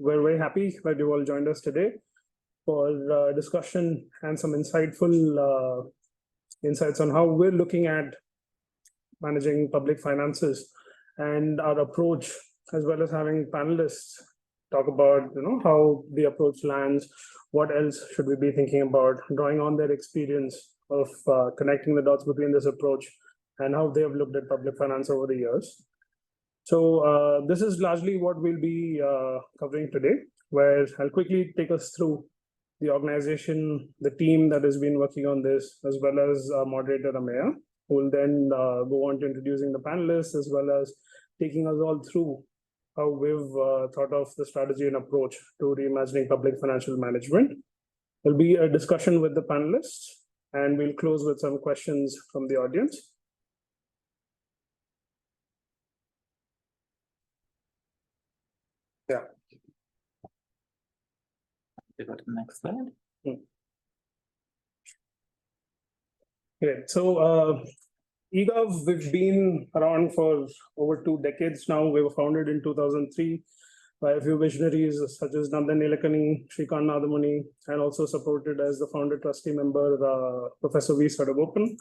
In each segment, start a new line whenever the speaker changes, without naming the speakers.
we're very happy that you all joined us today for discussion and some insightful insights on how we're looking at managing public finances and our approach, as well as having panelists talk about how the approach lands, what else should we be thinking about, drawing on their experience of connecting the dots between this approach and how they have looked at public finance over the years. So this is largely what we'll be covering today, where I'll quickly take us through the organization, the team that has been working on this, as well as moderator Ameya, who will then go on to introducing the panelists, as well as taking us all through how we've thought of the strategy and approach to reimagining public financial management. There'll be a discussion with the panelists, and we'll close with some questions from the audience. Yeah.
You go to the next slide.
Great. So eGov, we've been around for over 2 decades now. We were founded in 2003 by a few visionaries such as Nandan Nilekani, Shrikant Nadamuni, and also supported as the founder trustee member, Professor V. Sadagopan.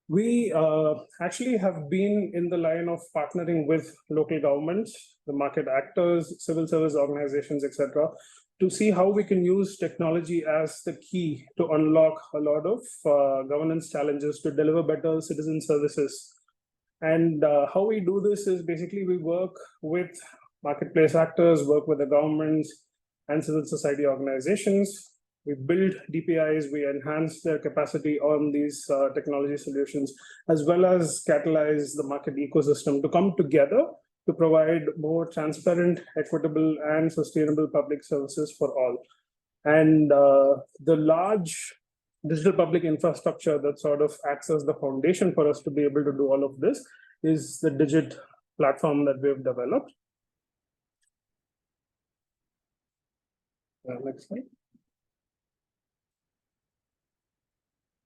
We actually have been in the line of partnering with local governments, the market actors, civil service organizations, etc., to see how we can use technology as the key to unlock a lot of governance challenges to deliver better citizen services. And how we do this is basically we work with marketplace actors, work with the governments and civil society organizations. We build DPIs, we enhance their capacity on these technology solutions, as well as catalyze the market ecosystem to come together to provide more transparent, equitable, and sustainable public services for all. And the large digital public infrastructure that sort of acts as the foundation for us to be able to do all of this is the Digit platform that we've developed. Next slide.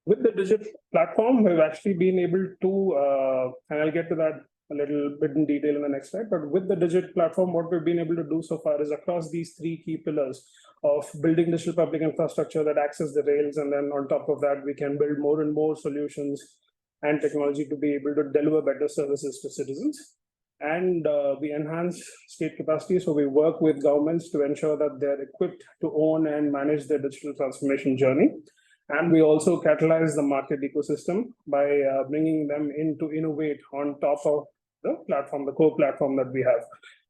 With the Digit platform, we've actually been able to, and I'll get to that a little bit in detail in the next slide, but with the Digit platform, what we've been able to do so far is across these 3 key pillars of building digital public infrastructure that acts as the rails, and then on top of that, we can build more and more solutions and technology to be able to deliver better services to citizens. And we enhance state capacity, so we work with governments to ensure that they're equipped to own and manage their digital transformation journey. And we also catalyze the market ecosystem by bringing them in to innovate on top of the platform, the core platform that we have.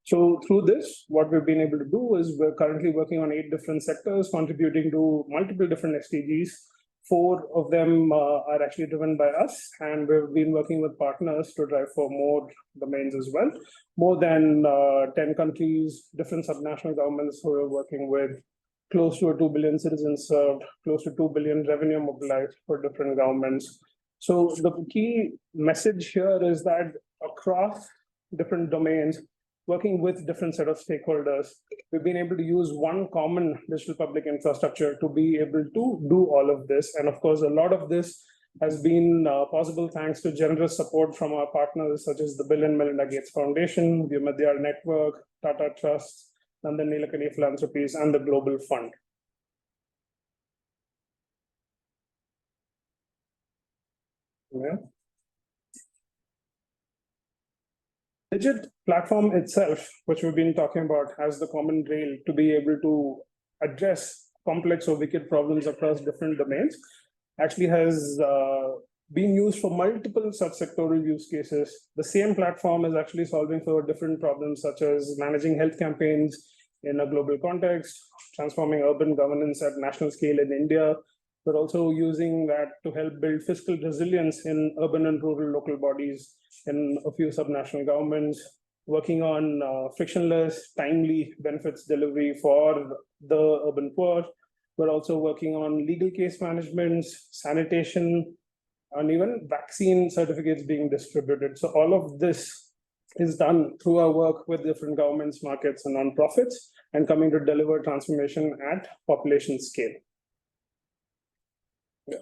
So through this, what we've been able to do is we're currently working on 8 different sectors, contributing to multiple different SDGs. 4 of them are actually driven by us, and we've been working with partners to drive for more domains as well. More than 10 countries, different subnational governments who we're working with, close to 2 billion citizens served, close to 2 billion revenue mobilized for different governments. So the key message here is that across different domains, working with different set of stakeholders, we've been able to use one common digital public infrastructure to be able to do all of this. And of course, a lot of this has been possible thanks to generous support from our partners, such as the Bill and Melinda Gates Foundation, the Vidyamidya Network, Tata Trust, Nandan Nilekani Philanthropies, and the Global Fund. Yeah. Digit platform itself, which we've been talking about, has the common rail to be able to address complex or wicked problems across different domains, actually has been used for multiple subsectoral use cases. The same platform is actually solving for different problems, such as managing health campaigns in a global context, transforming urban governance at national scale in India, but also using that to help build fiscal resilience in urban and rural local bodies in a few subnational governments, working on frictionless, timely benefits delivery for the urban poor. We're also working on legal case management, sanitation, and even vaccine certificates being distributed. So all of this is done through our work with different governments, markets, and nonprofits, and coming to deliver transformation at population scale. Yeah.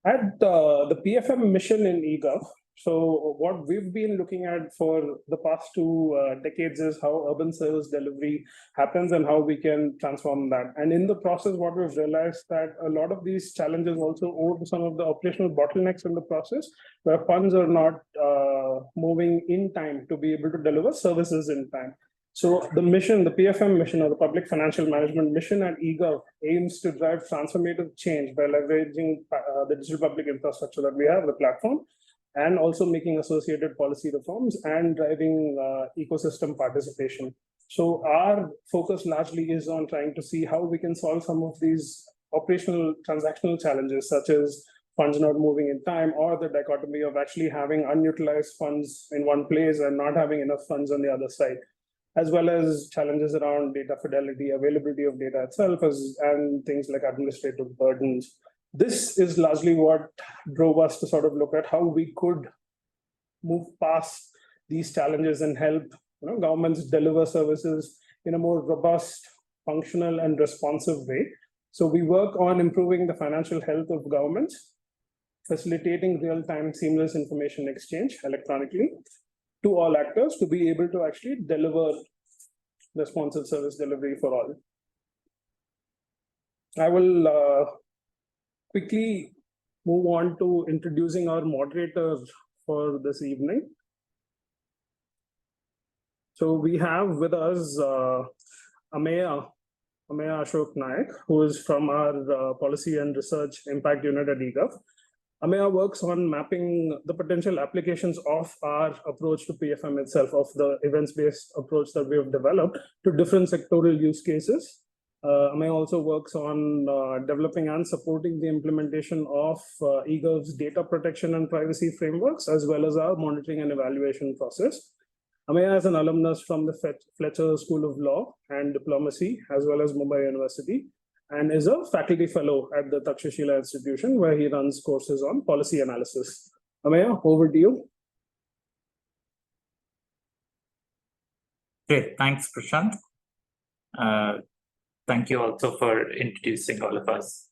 At the PFM mission in eGov, So what we've been looking at for the past two decades is how urban service delivery happens and how we can transform that. And in the process, what we've realized that a lot of these challenges also owe to some of the operational bottlenecks in the process, where funds are not moving in time to be able to deliver services in time. So the mission, the PFM mission, or the Public Financial Management mission at eGov aims to drive transformative change by leveraging the digital public infrastructure that we have, the platform, and also making associated policy reforms and driving ecosystem participation. So our focus largely is on trying to see how we can solve some of these operational transactional challenges, such as funds not moving in time, or the dichotomy of actually having unutilized funds in one place and not having enough funds on the other side, as well as challenges around data fidelity, availability of data itself, and things like administrative burdens. This is largely what drove us to sort of look at how we could move past these challenges and help governments deliver services in a more robust, functional, and responsive way. So we work on improving the financial health of governments, facilitating real-time seamless information exchange electronically to all actors to be able to actually deliver responsive service delivery for all. I will quickly move on to introducing our moderator for this evening. So we have with us Ameya Ashok Naik, who is from our Policy and Research Impact Unit at eGov. Ameya works on mapping the potential applications of our approach to PFM itself, of the events-based approach that we have developed to different sectoral use cases. Ameya also works on developing and supporting the implementation of eGov's data protection and privacy frameworks, as well as our monitoring and evaluation process. Ameya is an alumnus from the Fletcher School of Law and Diplomacy, as well as Mumbai University, and is a faculty fellow at the Takshashila Institution, where he runs courses on policy analysis. Ameya, over to you.
Great, thanks, Prashant. Thank you also for introducing all of us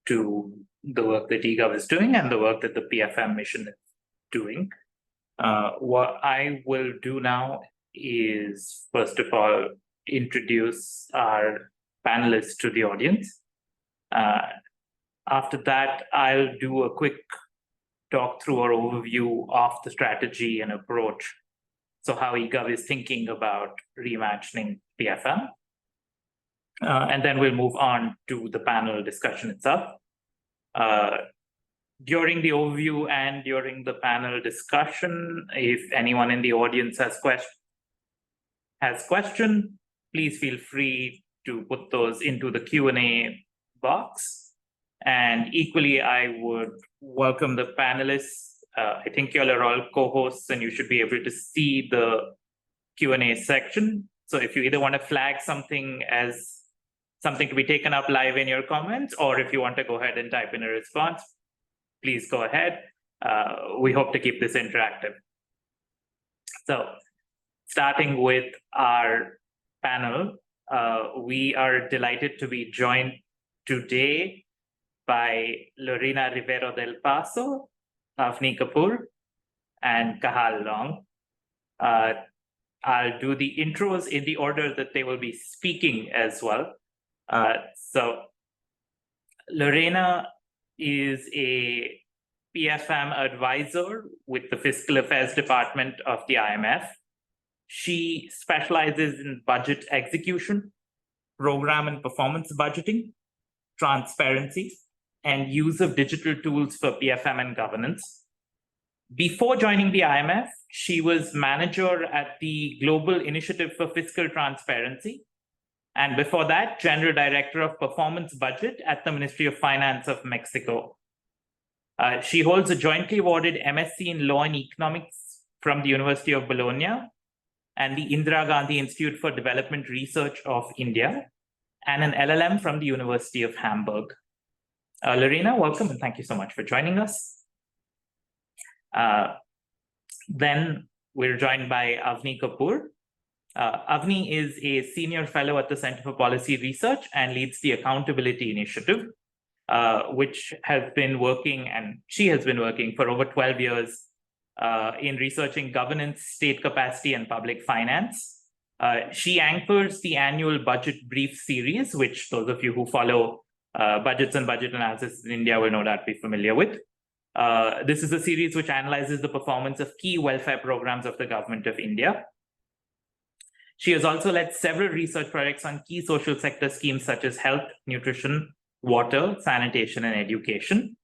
to the work that eGov is doing and the work that the PFM mission is doing. What I will do now is, first of all, introduce our panelists to the audience. After that, I'll do a quick talk through or overview of the strategy and approach. So how eGov is thinking about reimagining PFM. And then we'll move on to the panel discussion itself. During the overview and during the panel discussion, if anyone in the audience has question, please feel free to put those into the Q&A box. And equally, I would welcome the panelists. I think you all are all co-hosts and you should be able to see the Q&A section. So if you either want to flag something as something to be taken up live in your comments, or if you want to go ahead and type in a response, please go ahead. We hope to keep this interactive. So starting with our panel, we are delighted to be joined today by Lorena Rivero del Paso, Avni Kapoor, and Kahal Long. I'll do the intros in the order that they will be speaking as well. So Lorena is a PFM advisor with the Fiscal Affairs Department of the IMF. She specializes in budget execution, program and performance budgeting, transparency, and use of digital tools for PFM and governance. Before joining the IMF, she was manager at the Global Initiative for Fiscal Transparency. And before that, General Director of Performance Budget at the Ministry of Finance of Mexico. She holds a jointly awarded MSc in Law and Economics from the University of Bologna and the Indira Gandhi Institute for Development Research of India, and an LLM from the University of Hamburg. Lorena, welcome, and thank you so much for joining us. Then we're joined by Avni Kapoor. Avni is a senior fellow at the Center for Policy Research and leads the Accountability Initiative, which has been working, and she has been working for over 12 years in researching governance, state capacity, and public finance. She anchors the annual Budget Brief series, which those of you who follow budgets and budget analysis in India will no doubt be familiar with. This is a series which analyzes the performance of key welfare programs of the government of India. She has also led several research projects on key social sector schemes such as health, nutrition, water, sanitation, and education.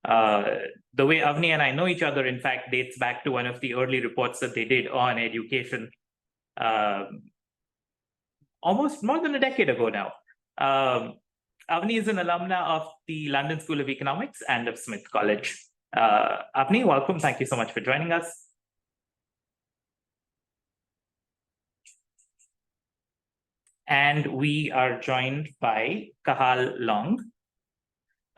The way Avni and I know each other, in fact, dates back to one of the early reports that they did on education almost more than a decade ago now. Avni is an alumna of the London School of Economics and of Smith College. Avni, welcome. Thank you so much for joining us. And we are joined by Kahal Long.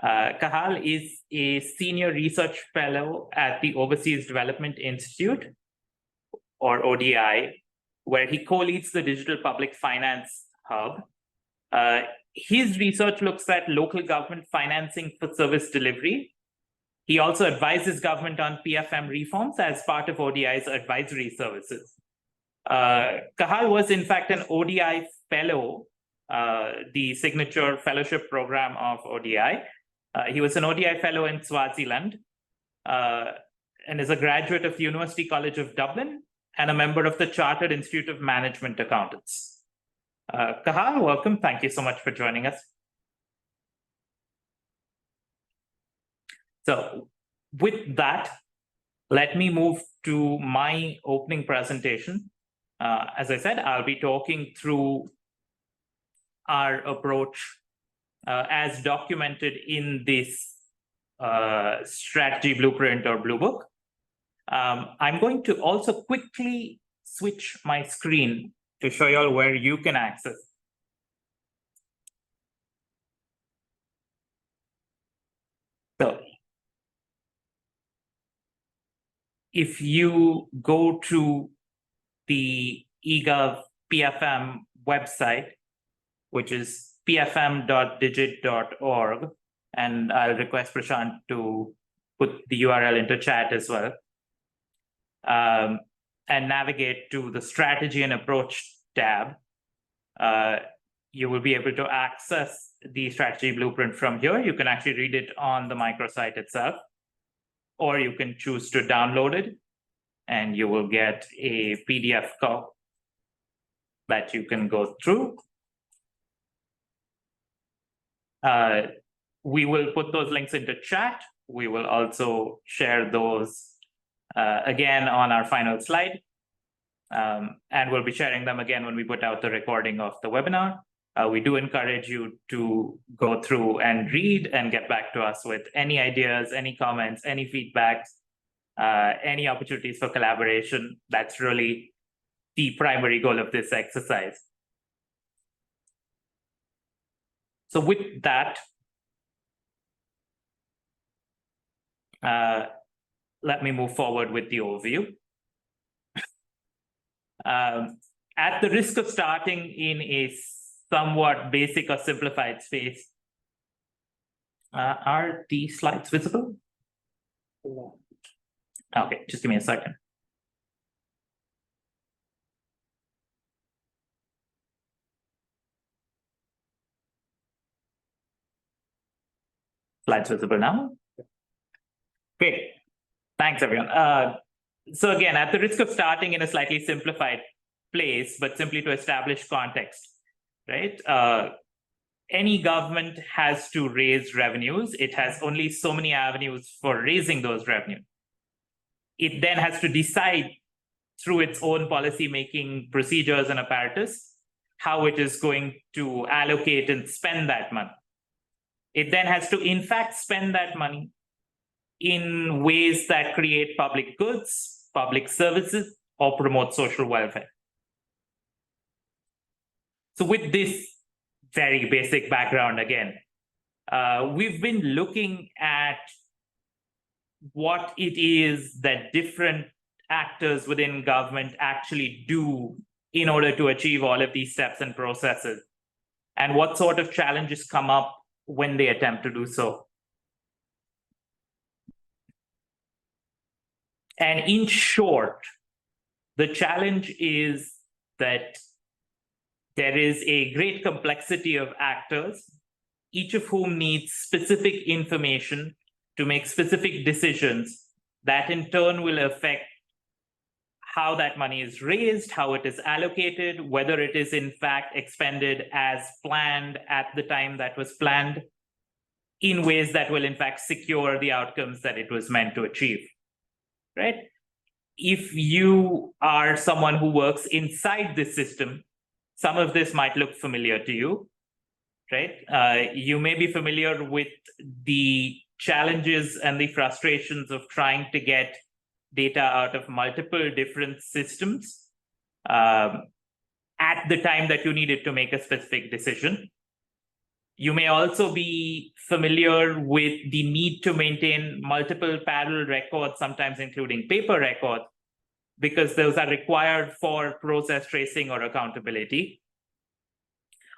Kahal is a senior research fellow at the Overseas Development Institute, or ODI, where he co-leads the Digital Public Finance Hub. His research looks at local government financing for service delivery. He also advises government on PFM reforms as part of ODI's advisory services. Kahal was, in fact, an ODI fellow, the signature fellowship program of ODI. He was an ODI fellow in Swaziland and is a graduate of the University College of Dublin and a member of the Chartered Institute of Management Accountants. Kahal, welcome. Thank you so much for joining us. So with that, let me move to my opening presentation. As I said, I'll be talking through our approach as documented in this strategy blueprint or blue book. I'm going to also quickly switch my screen to show you all where you can access. So if you go to the eGov PFM website, which is pfm.digit.org, and I'll request Prashant to put the URL into chat as well, and navigate to the strategy and approach tab, you will be able to access the strategy blueprint from here. You can actually read it on the microsite itself, or you can choose to download it, and you will get a PDF copy that you can go through. We will put those links into chat. We will also share those again on our final slide. And we'll be sharing them again when we put out the recording of the webinar. We do encourage you to go through and read and get back to us with any ideas, any comments, any feedbacks, any opportunities for collaboration. That's really the primary goal of this exercise. So with that, let me move forward with the overview. At the risk of starting in a somewhat basic or simplified space, are the slides visible? Okay, just give me a second. Slides visible now? Great. Thanks, everyone. So again, at the risk of starting in a slightly simplified place, but simply to establish context, right? Any government has to raise revenues. It has only so many avenues for raising those revenues. It then has to decide through its own policy-making procedures and apparatus how it is going to allocate and spend that money. It then has to, in fact, spend that money in ways that create public goods, public services, or promote social welfare. So with this very basic background again, we've been looking at what it is that different actors within government actually do in order to achieve all of these steps and processes, and what sort of challenges come up when they attempt to do so. And in short, the challenge is that there is a great complexity of actors, each of whom needs specific information to make specific decisions that in turn will affect how that money is raised, how it is allocated, whether it is in fact expended as planned at the time that was planned, in ways that will in fact secure the outcomes that it was meant to achieve, right? If you are someone who works inside this system, some of this might look familiar to you, right? You may be familiar with the challenges and the frustrations of trying to get data out of multiple different systems at the time that you needed to make a specific decision. You may also be familiar with the need to maintain multiple parallel records, sometimes including paper records, because those are required for process tracing or accountability,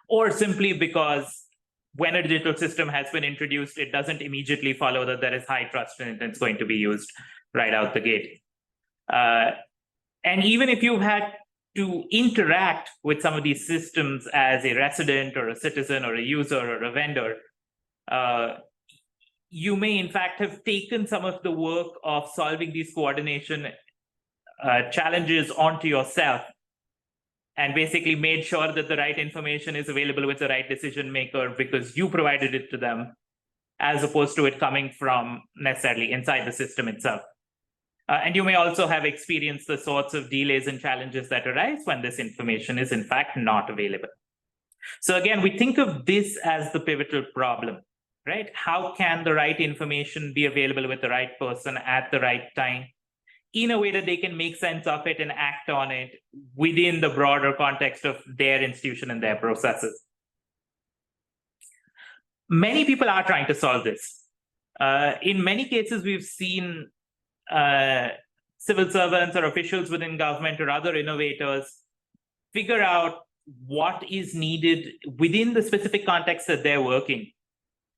or simply because when a digital system has been introduced, it doesn't immediately follow that there is high trust in it and it's going to be used right out the gate. And even if you've had to interact with some of these systems as a resident or a citizen or a user or a vendor, you may in fact have taken some of the work of solving these coordination challenges onto yourself and basically made sure that the right information is available with the right decision maker because you provided it to them, as opposed to it coming from necessarily inside the system itself. And you may also have experienced the sorts of delays and challenges that arise when this information is in fact not available. So again, we think of this as the pivotal problem, right? How can the right information be available with the right person at the right time in a way that they can make sense of it and act on it within the broader context of their institution and their processes? Many people are trying to solve this. In many cases, we've seen civil servants or officials within government or other innovators figure out what is needed within the specific context that they're working,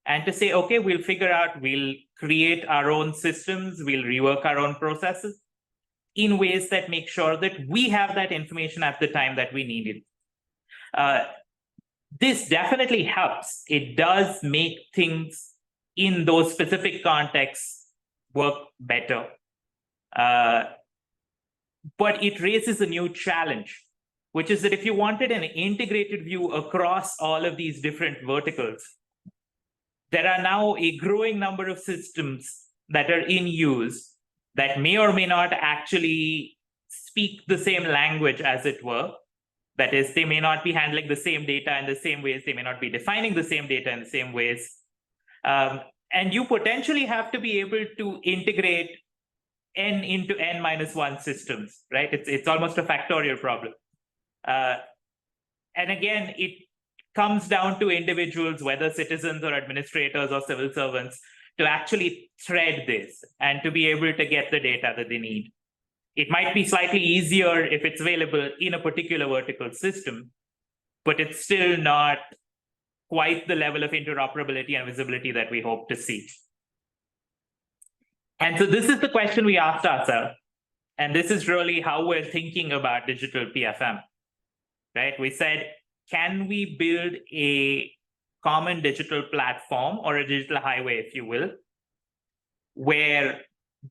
and to say, okay, we'll create our own systems, we'll rework our own processes in ways that make sure that we have that information at the time that we need it. This definitely helps. It does make things in those specific contexts work better. But it raises a new challenge, which is that if you wanted an integrated view across all of these different verticals, there are now a growing number of systems that are in use that may or may not actually speak the same language, as it were. That is, they may not be handling the same data in the same ways, they may not be defining the same data in the same ways. And you potentially have to be able to integrate n into n minus 1 systems, right? It's almost a factorial problem. And again, it comes down to individuals, whether citizens or administrators or civil servants, to actually thread this and to be able to get the data that they need. It might be slightly easier if it's available in a particular vertical system, but it's still not quite the level of interoperability and visibility that we hope to see. And so this is the question we asked ourselves. And this is really how we're thinking about digital PFM, right? We said, can we build a common digital platform or a digital highway, if you will, where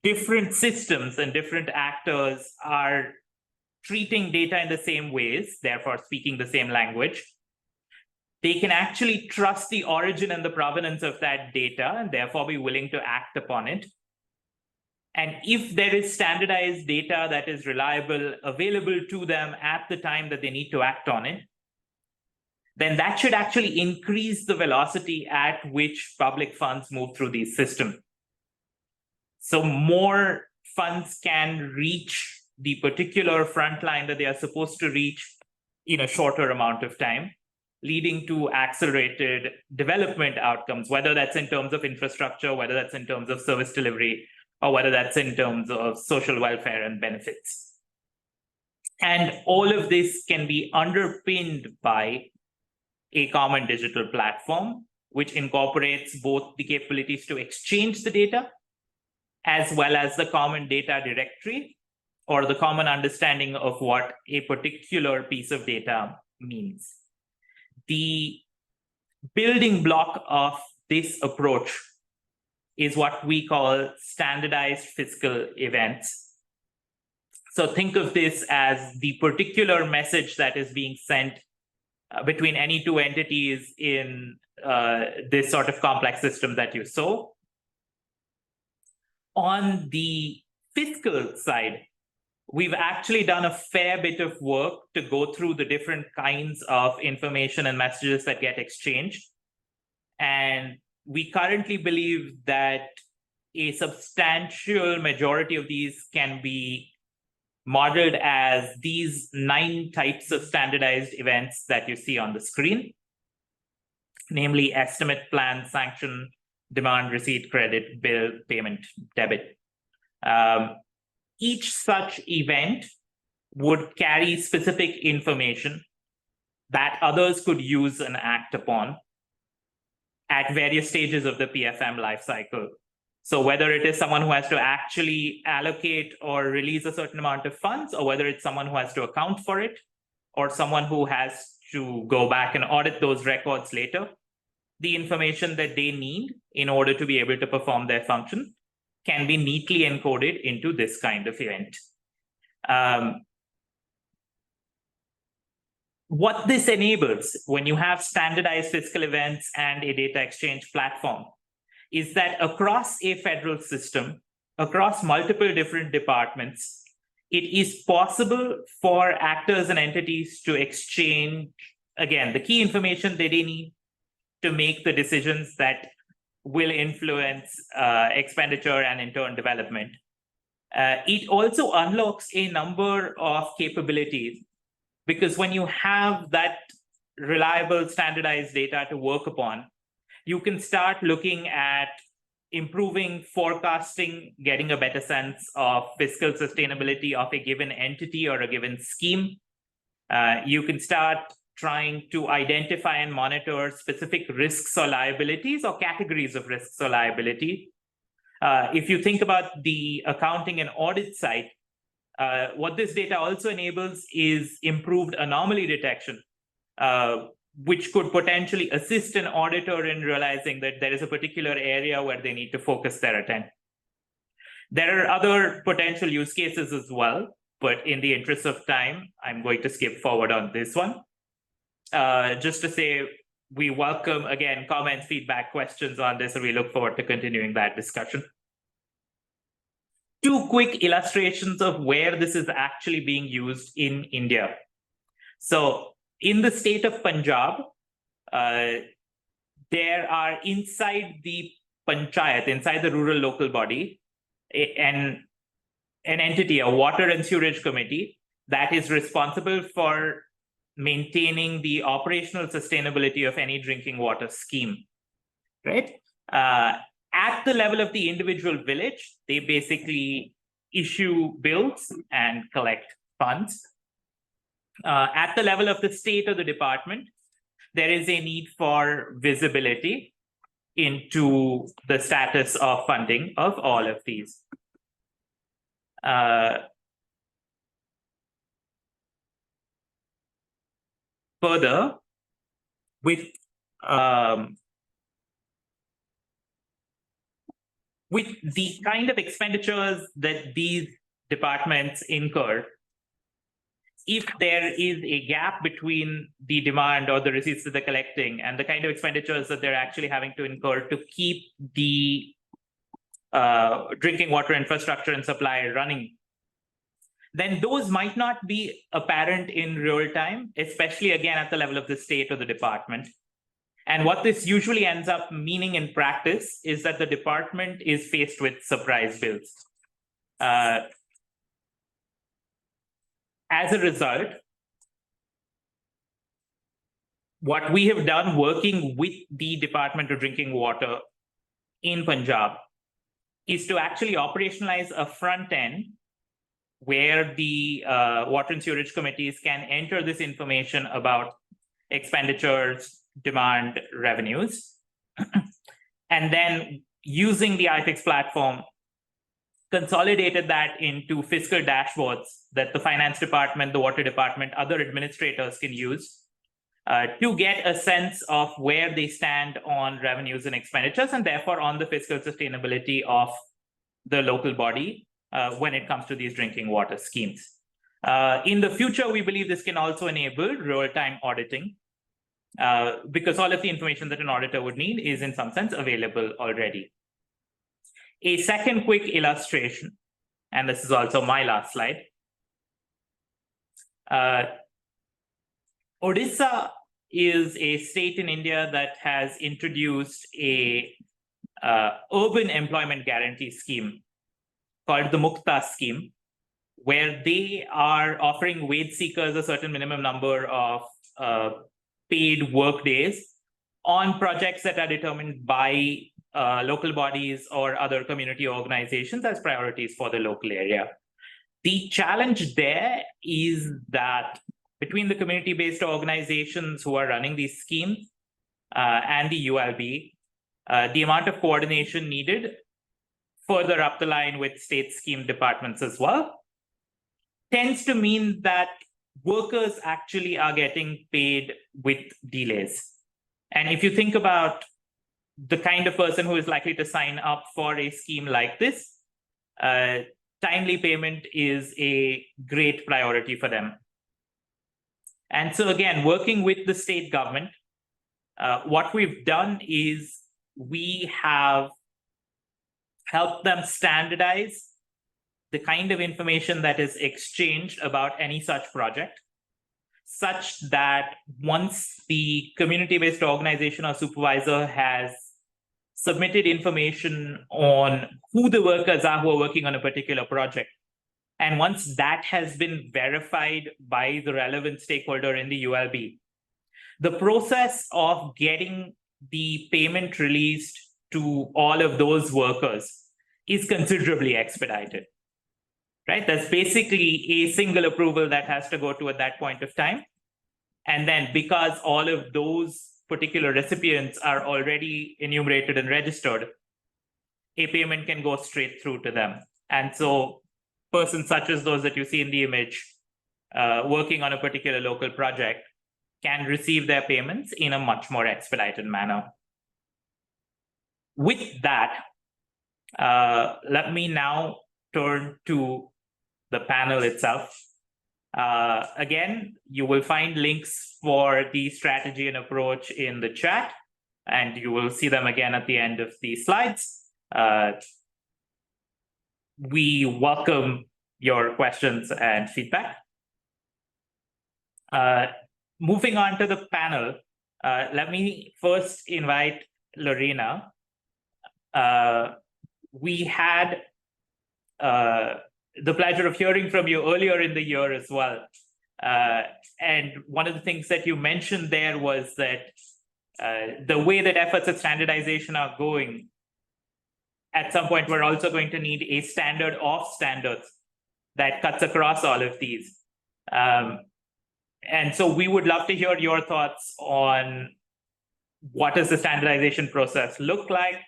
different systems and different actors are treating data in the same ways, therefore speaking the same language? They can actually trust the origin and the provenance of that data and therefore be willing to act upon it. And if there is standardized data that is reliable, available to them at the time that they need to act on it, then that should actually increase the velocity at which public funds move through these systems. So more funds can reach the particular frontline that they are supposed to reach in a shorter amount of time, leading to accelerated development outcomes, whether that's in terms of infrastructure, whether that's in terms of service delivery, or whether that's in terms of social welfare and benefits. And all of this can be underpinned by a common digital platform, which incorporates both the capabilities to exchange the data as well as the common data directory or the common understanding of what a particular piece of data means. The building block of this approach is what we call standardized fiscal events. So think of this as the particular message that is being sent between any two entities in this sort of complex system that you saw. On the fiscal side, we've actually done a fair bit of work to go through the different kinds of information and messages that get exchanged. And we currently believe that a substantial majority of these can be modeled as these 9 types of standardized events that you see on the screen, namely estimate, plan, sanction, demand, receipt, credit, bill, payment, debit. Each such event would carry specific information that others could use and act upon at various stages of the PFM lifecycle. So whether it is someone who has to actually allocate or release a certain amount of funds, or whether it's someone who has to account for it, or someone who has to go back and audit those records later, the information that they need in order to be able to perform their function can be neatly encoded into this kind of event. What this enables when you have standardized fiscal events and a data exchange platform is that across a federal system, across multiple different departments, it is possible for actors and entities to exchange, again, the key information that they need to make the decisions that will influence expenditure and in turn development. It also unlocks a number of capabilities, because when you have that reliable standardized data to work upon, you can start looking at improving forecasting, getting a better sense of fiscal sustainability of a given entity or a given scheme. You can start trying to identify and monitor specific risks or liabilities or categories of risks or liability. If you think about the accounting and audit side, what this data also enables is improved anomaly detection, which could potentially assist an auditor in realizing that there is a particular area where they need to focus their attention. There are other potential use cases as well, but in the interest of time, I'm going to skip forward on this one. Just to say, we welcome, again, comments, feedback, questions on this, and we look forward to continuing that discussion. 2 quick illustrations of where this is actually being used in India. So in the state of Punjab, there are inside the panchayat, inside the rural local body, an entity, a water and sewerage committee, that is responsible for maintaining the operational sustainability of any drinking water scheme, right? At the level of the individual village, they basically issue bills and collect funds. At the level of the state or the department, there is a need for visibility into the status of funding of all of these. Further, with the kind of expenditures that these departments incur, if there is a gap between the demand or the receipts that they're collecting and the kind of expenditures that they're actually having to incur to keep the drinking water infrastructure and supply running, then those might not be apparent in real time, especially again at the level of the state or the department. And what this usually ends up meaning in practice is that the department is faced with surprise bills. As a result, what we have done working with the Department of Drinking Water in Punjab is to actually operationalize a front end where the water and sewerage committees can enter this information about expenditures, demand, revenues, and then using the iFix platform, consolidated that into fiscal dashboards that the finance department, the water department, other administrators can use to get a sense of where they stand on revenues and expenditures, and therefore on the fiscal sustainability of the local body when it comes to these drinking water schemes. In the future, we believe this can also enable real-time auditing because all of the information that an auditor would need is in some sense available already. A second quick illustration, and this is also my last slide. Odisha is a state in India that has introduced a urban employment guarantee scheme called the Mukta scheme, where they are offering wage seekers a certain minimum number of paid work days on projects that are determined by local bodies or other community organizations as priorities for the local area. The challenge there is that between the community-based organizations who are running these schemes and the ULB, the amount of coordination needed further up the line with state scheme departments as well tends to mean that workers actually are getting paid with delays. And if you think about the kind of person who is likely to sign up for a scheme like this, timely payment is a great priority for them. And so again, working with the state government, what we've done is we have helped them standardize the kind of information that is exchanged about any such project, such that once the community-based organization or supervisor has submitted information on who the workers are who are working on a particular project, and once that has been verified by the relevant stakeholder in the ULB, the process of getting the payment released to all of those workers is considerably expedited, right? There's basically a single approval that has to go to at that point of time. And then because all of those particular recipients are already enumerated and registered, a payment can go straight through to them. And so persons such as those that you see in the image working on a particular local project can receive their payments in a much more expedited manner. With that, let me now turn to the panel itself. Again, you will find links for the strategy and approach in the chat, and you will see them again at the end of the slides. We welcome your questions and feedback. Moving on to the panel, let me first invite Lorena. We had the pleasure of hearing from you earlier in the year as well. And one of the things that you mentioned there was that the way that efforts at standardization are going, at some point, we're also going to need a standard of standards that cuts across all of these. And so we would love to hear your thoughts on what does the standardization process look like?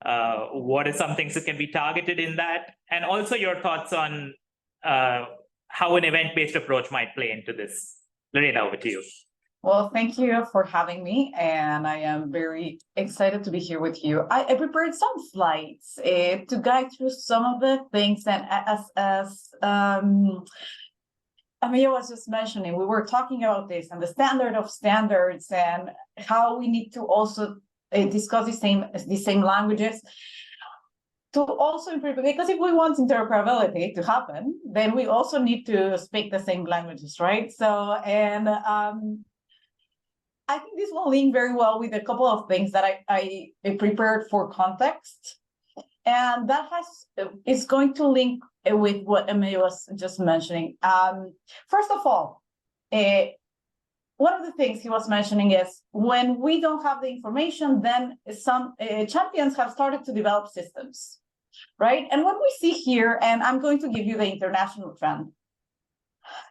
What are some things that can be targeted in that? And also your thoughts on how an event-based approach might play into this. Lorena, over to you.
Well, thank you for having me, and I am very excited to be here with you. I prepared some slides to guide through some of the things that, as Amaya was just mentioning, we were talking about this and the standard of standards and how we need to also discuss the same languages to also improve, because if we want interoperability to happen, then we also need to speak the same languages, right? So, and I think this will link very well with a couple of things that I prepared for context. And that is going to link with what Amaya was just mentioning. First of all, one of the things he was mentioning is when we don't have the information, then some champions have started to develop systems, right? And what we see here, and I'm going to give you the international trend,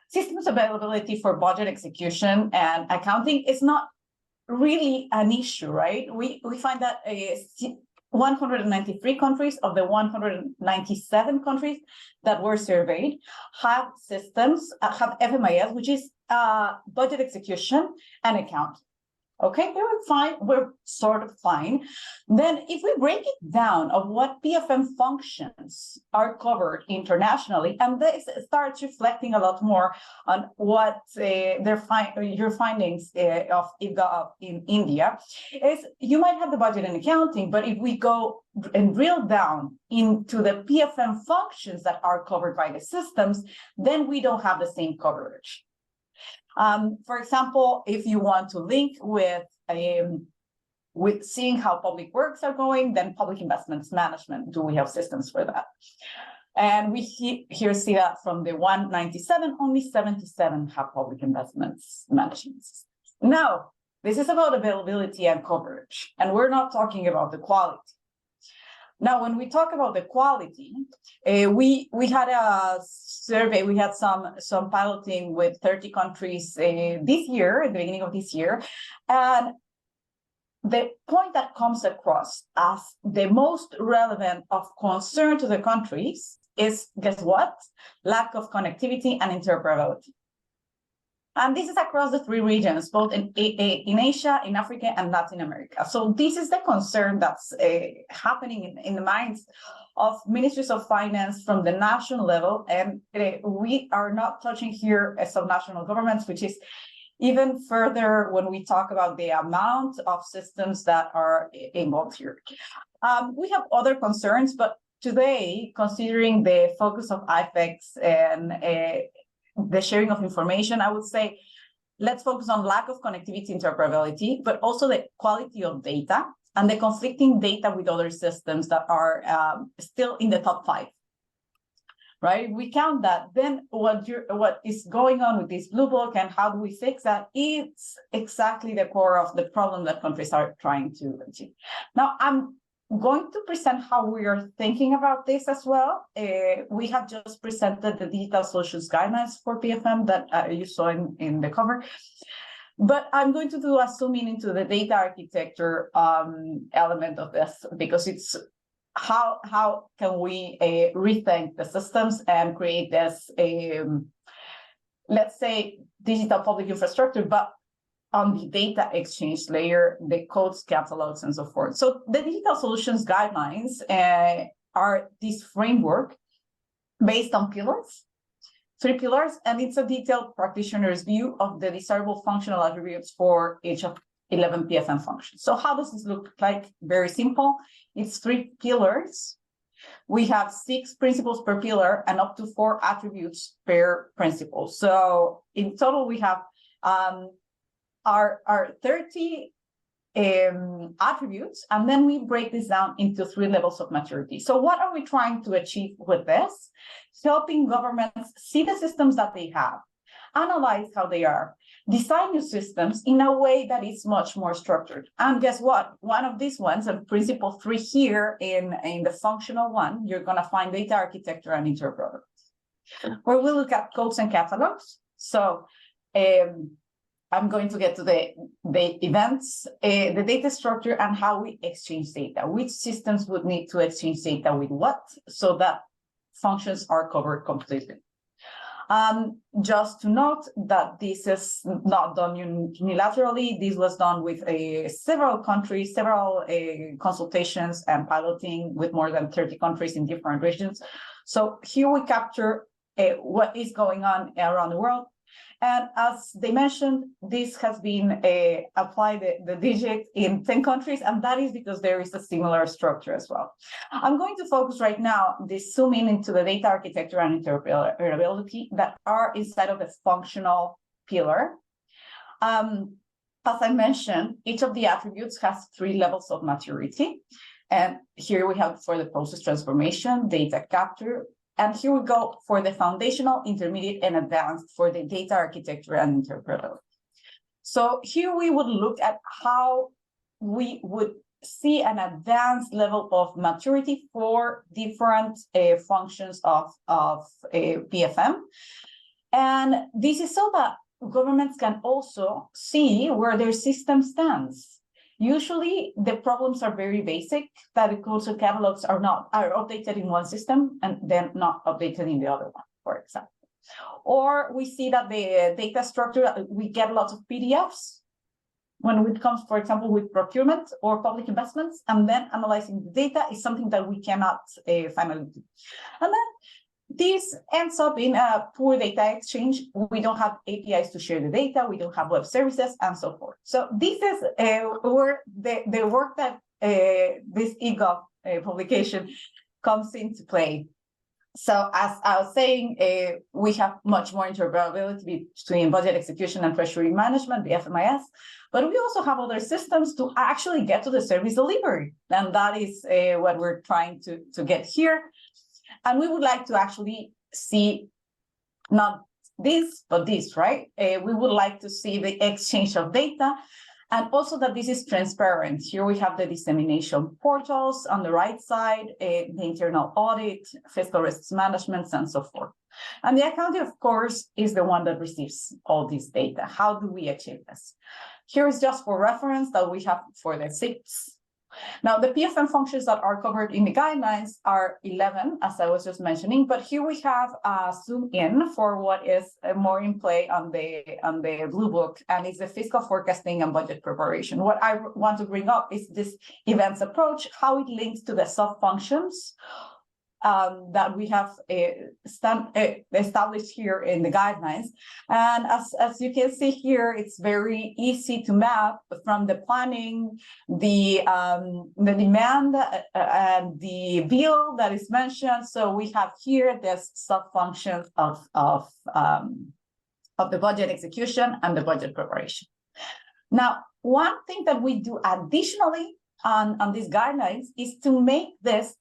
systems availability for budget execution and accounting is not really an issue, right? We find that 193 countries of the 197 countries that were surveyed have systems, have FMIS, which is budget execution and account. Okay, we were fine, we're sort of fine. Then if we break it down of what PFM functions are covered internationally, and this starts reflecting a lot more on what your findings of IGOV in India, is you might have the budget and accounting, but if we go and drill down into the PFM functions that are covered by the systems, then we don't have the same coverage. For example, if you want to link with seeing how public works are going, then public investments management, do we have systems for that? And we here see that from the 197, only 77 have public investments management systems. Now, this is about availability and coverage, and we're not talking about the quality. Now, when we talk about the quality, we had a survey, we had some piloting with 30 countries this year, at the beginning of this year, and the point that comes across as the most relevant of concern to the countries is, guess what? Lack of connectivity and interoperability. And this is across the three regions, both in Asia, in Africa, and Latin America. So this is the concern that's happening in the minds of ministries of finance from the national level. And we are not touching here as of national governments, which is even further when we talk about the amount of systems that are involved here. We have other concerns, but today, considering the focus of IFEX and the sharing of information, I would say, let's focus on lack of connectivity, interoperability, but also the quality of data and the conflicting data with other systems that are still in the top 5, right? We count that. Then what is going on with this blue book and how do we fix that? It's exactly the core of the problem that countries are trying to achieve. Now, I'm going to present how we are thinking about this as well. We have just presented the digital solutions guidelines for PFM that you saw in the cover. But I'm going to do a zoom in into the data architecture element of this, because it's how can we rethink the systems and create this, let's say, digital public infrastructure, but on the data exchange layer, the codes, catalogs, and so forth. So the digital solutions guidelines are this framework based on pillars, 3 pillars, and it's a detailed practitioner's view of the desirable functional attributes for each of 11 PFM functions. So how does this look like? Very simple. It's 3 pillars. We have 6 principles per pillar and up to 4 attributes per principle. So in total, we have our 30 attributes, and then we break this down into 3 levels of maturity. So what are we trying to achieve with this? Helping governments see the systems that they have, analyze how they are, design new systems in a way that is much more structured. And guess what? One of these ones, and principle 3 here in the functional one, you're going to find data architecture and interoperability, where we look at codes and catalogs. So I'm going to get to the events, the data structure, and how we exchange data. Which systems would need to exchange data with what, so that functions are covered completely. Just to note that this is not done unilaterally. This was done with several countries, several consultations and piloting with more than 30 countries in different regions. So here we capture what is going on around the world. And as they mentioned, this has been applied, the digit, in 10 countries, and that is because there is a similar structure as well. I'm going to focus right now, zoom in into the data architecture and interoperability that are inside of the functional pillar. As I mentioned, each of the attributes has 3 levels of maturity. And here we have for the process transformation, data capture. And here we go for the foundational, intermediate, and advanced for the data architecture and interoperability. So here we would look at how we would see an advanced level of maturity for different functions of PFM. And this is so that governments can also see where their system stands. Usually the problems are very basic, that the cultural catalogs are updated in one system and then not updated in the other one, for example. Or we see that the data structure, we get lots of PDFs when it comes, for example, with procurement or public investments, and then analyzing the data is something that we cannot finally do. And then this ends up in a poor data exchange. We don't have APIs to share the data. We don't have web services and so forth. So this is where the work that this eGov publication comes into play. So as I was saying, we have much more interoperability between budget execution and treasury management, the FMIS, but we also have other systems to actually get to the service delivery. And that is what we're trying to get here. And we would like to actually see not this, but this, right? We would like to see the exchange of data and also that this is transparent. Here we have the dissemination portals on the right side, the internal audit, fiscal risks management, and so forth. And the accounting, of course, is the one that receives all this data. How do we achieve this? Here is just for reference that we have for the SIPs. Now, the PFM functions that are covered in the guidelines are 11, as I was just mentioning, but here we have a zoom in for what is more in play on the Blue Book, and it's the fiscal forecasting and budget preparation. What I want to bring up is this events approach, how it links to the sub-functions that we have established here in the guidelines. And as you can see here, it's very easy to map from the planning, the demand and the bill that is mentioned. So we have here this sub-functions of the budget execution and the budget preparation. Now, one thing that we do additionally on these guidelines is to make this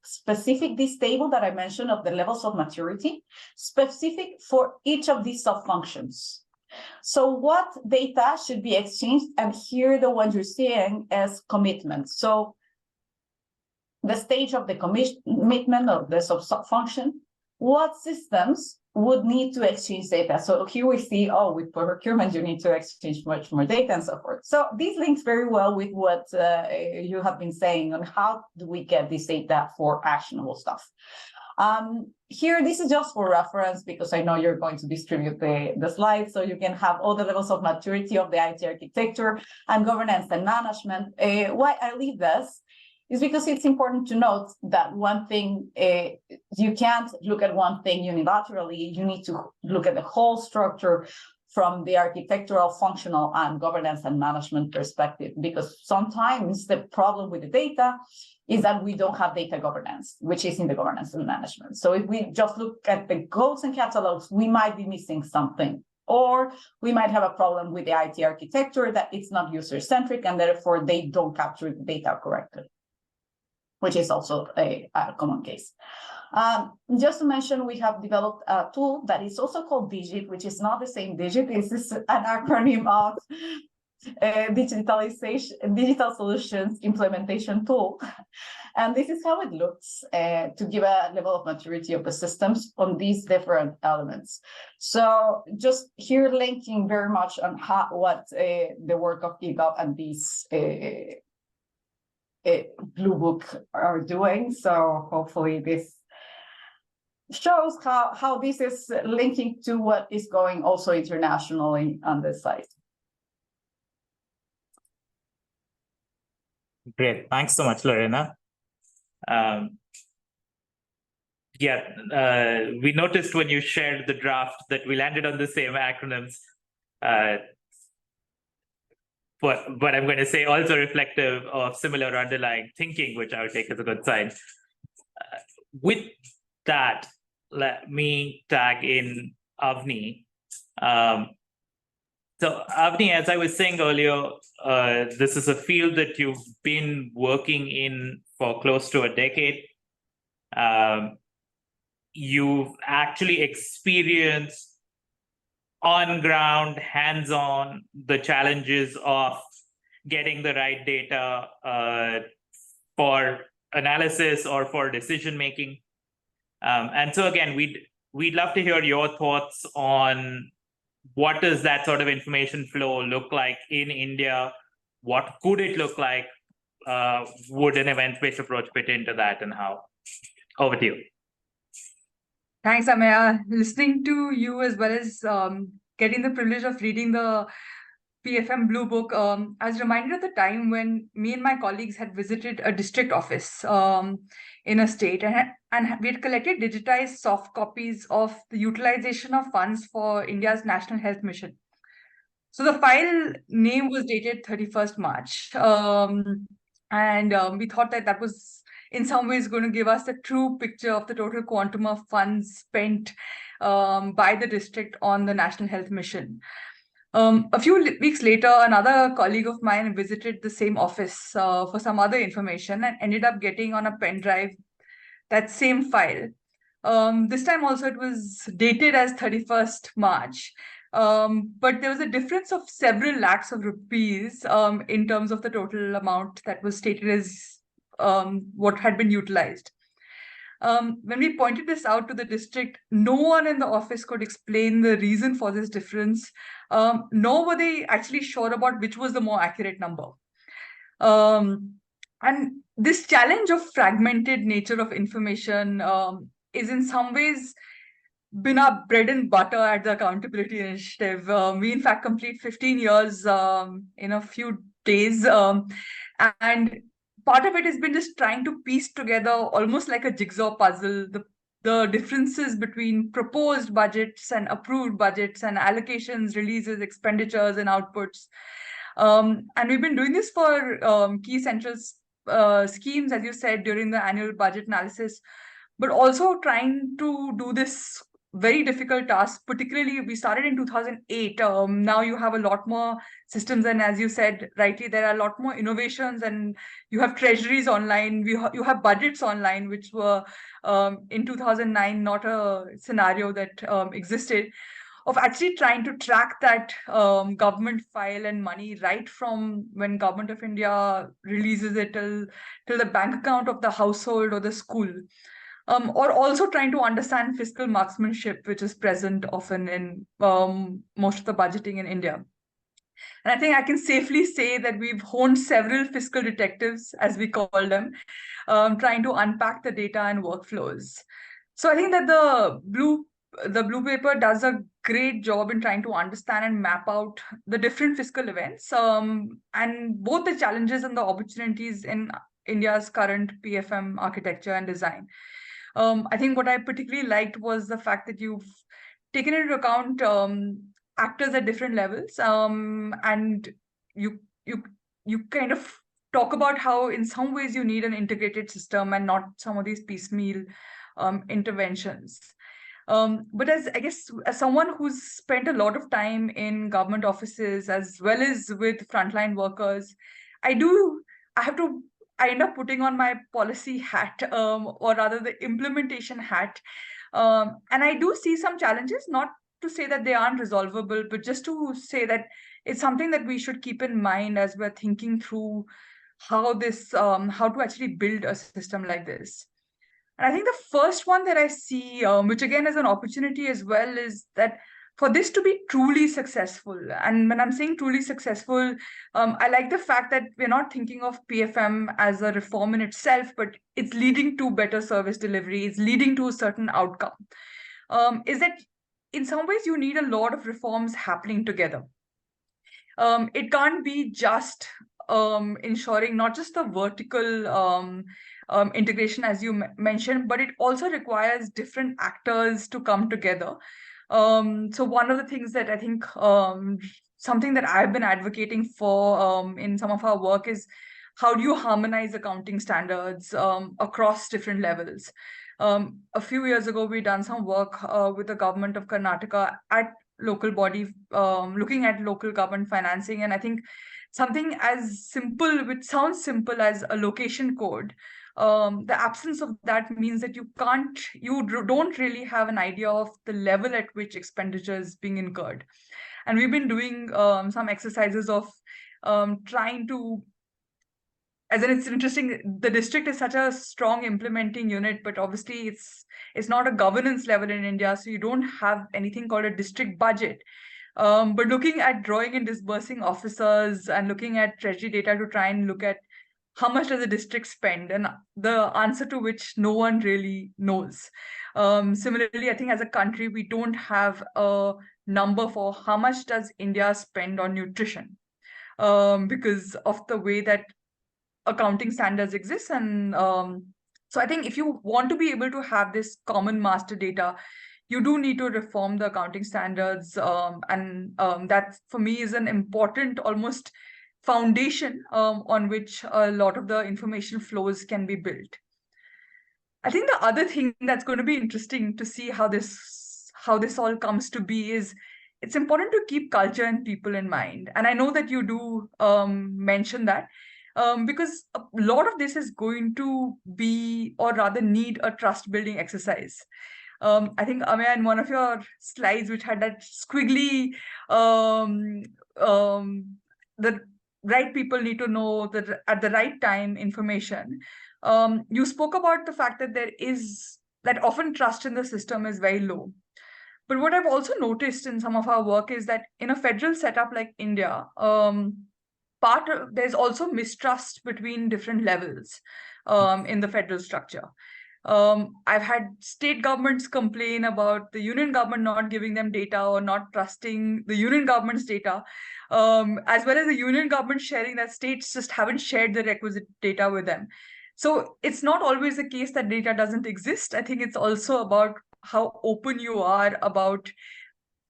table that I mentioned of the levels of maturity specific for each of these sub-functions. So what data should be exchanged, and here the one you're seeing is commitment. So the stage of the commitment of the sub-function, what systems would need to exchange data. So here we see, with procurement, you need to exchange much more data and so forth. So this links very well with what you have been saying on how do we get this data for actionable stuff. Here, this is just for reference because I know you're going to distribute the slides so you can have all the levels of maturity of the IT architecture and governance and management. Why I leave this is because it's important to note that one thing, you can't look at one thing unilaterally. You need to look at the whole structure from the architectural, functional, and governance and management perspective, because sometimes the problem with the data is that we don't have data governance, which is in the governance and management. So if we just look at the goals and catalogs, we might be missing something. Or we might have a problem with the IT architecture that it's not user-centric and therefore they don't capture the data correctly, which is also a common case. Just to mention, we have developed a tool that is also called DIGIT, which is not the same DIGIT. This is an acronym of Digital Solutions Implementation Tool. And this is how it looks to give a level of maturity of the systems on these different elements. So just here linking very much on what the work of eGov and these Blue Book are doing. So hopefully this shows how this is linking to what is going also internationally on this site.
Great, thanks so much, Lorena. We noticed when you shared the draft that we landed on the same acronyms. But I'm going to say also reflective of similar underlying thinking, which I would take as a good sign. With that, let me tag in Avni. So Avni, as I was saying earlier, this is a field that you've been working in for close to a decade. You've actually experienced on ground, hands-on, the challenges of getting the right data for analysis or for decision making. And so again, we'd love to hear your thoughts on what does that sort of information flow look like in India? what could it look like? Would an event-based approach fit into that, and how? Over to you.
Thanks, Amaya. Listening to you as well as getting the privilege of reading the PFM Blue Book, I was reminded of the time when me and my colleagues had visited a district office in a state, and we had collected digitized soft copies of the utilization of funds for India's National Health Mission. So the file name was dated 31st March. And we thought that that was in some ways going to give us the true picture of the total quantum of funds spent by the district on the National Health Mission. A few weeks later, another colleague of mine visited the same office for some other information and ended up getting on a pen drive that same file. This time also it was dated as 31st March. But there was a difference of several lakhs of rupees in terms of the total amount that was stated as what had been utilized. When we pointed this out to the district, no one in the office could explain the reason for this difference, nor were they actually sure about which was the more accurate number. And this challenge of fragmented nature of information is in some ways been our bread and butter at the Accountability Initiative. We in fact complete 15 years in a few days, and part of it has been just trying to piece together almost like a jigsaw puzzle, the differences between proposed budgets and approved budgets and allocations, releases, expenditures, and outputs. And we've been doing this for key central schemes, as you said, during the annual budget analysis, but also trying to do this very difficult task. Particularly, we started in 2008. Now you have a lot more systems, and as you said rightly, there are a lot more innovations, and you have treasuries online, you have budgets online, which were in 2009 not a scenario that existed, of actually trying to track that government file and money right from when Government of India releases it till the bank account of the household or the school. Or also trying to understand fiscal marksmanship, which is present often in most of the budgeting in India. And I think I can safely say that we've honed several fiscal detectives, as we call them, trying to unpack the data and workflows. So I think that the blue paper does a great job in trying to understand and map out the different fiscal events, and both the challenges and the opportunities in India's current PFM architecture and design. I think what I particularly liked was the fact that you've taken into account actors at different levels, and you kind of talk about how in some ways you need an integrated system and not some of these piecemeal interventions. But as someone who's spent a lot of time in government offices as well as with frontline workers, I end up putting on my policy hat, or rather the implementation hat. And I do see some challenges, not to say that they aren't resolvable, but just to say that it's something that we should keep in mind as we're thinking through how to actually build a system like this. And I think the first one that I see, which again is an opportunity as well, is that for this to be truly successful, and when I'm saying truly successful, I like the fact that we're not thinking of PFM as a reform in itself, but it's leading to better service delivery, it's leading to a certain outcome. Is that in some ways you need a lot of reforms happening together. It can't be just ensuring not just the vertical integration, as you mentioned, but it also requires different actors to come together. So one of the things that I think something that I've been advocating for in some of our work is how do you harmonize accounting standards across different levels? A few years ago, we done some work with the government of Karnataka at local body, looking at local government financing. And I think something as simple, which sounds simple as a location code, the absence of that means that you don't really have an idea of the level at which expenditure is being incurred. And we've been doing some exercises of trying to, as in it's interesting, the district is such a strong implementing unit, but obviously it's not a governance level in India, so you don't have anything called a district budget. But looking at drawing and disbursing officers and looking at treasury data to try and look at how much does a district spend, and the answer to which no one really knows. Similarly, I think as a country, we don't have a number for how much does India spend on nutrition, because of the way that accounting standards exist. And so I think if you want to be able to have this common master data, you do need to reform the accounting standards. And that for me is an important almost foundation on which a lot of the information flows can be built. I think the other thing that's going to be interesting to see how this all comes to be is it's important to keep culture and people in mind. And I know that you do mention that, because a lot of this is going to be, or rather need, a trust building exercise. I think, Amaya, in one of your slides, which had that squiggly, the right people need to know that at the right time information. You spoke about the fact that often trust in the system is very low. But what I've also noticed in some of our work is that in a federal setup like India, there's also mistrust between different levels in the federal structure. I've had state governments complain about the union government not giving them data or not trusting the union government's data, as well as the union government sharing that states just haven't shared the requisite data with them. So it's not always the case that data doesn't exist. I think it's also about how open you are about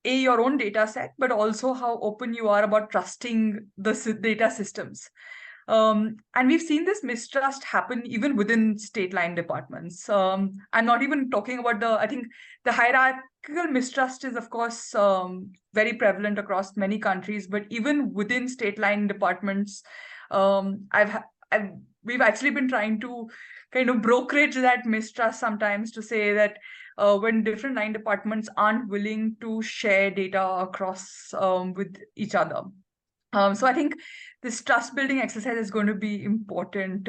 your own data set, but also how open you are about trusting the data systems. And we've seen this mistrust happen even within state line departments. I'm not even talking about I think the hierarchical mistrust is, of course, very prevalent across many countries, but even within state line departments, we've actually been trying to kind of brokerage that mistrust sometimes to say that when different line departments aren't willing to share data across with each other. So I think this trust building exercise is going to be important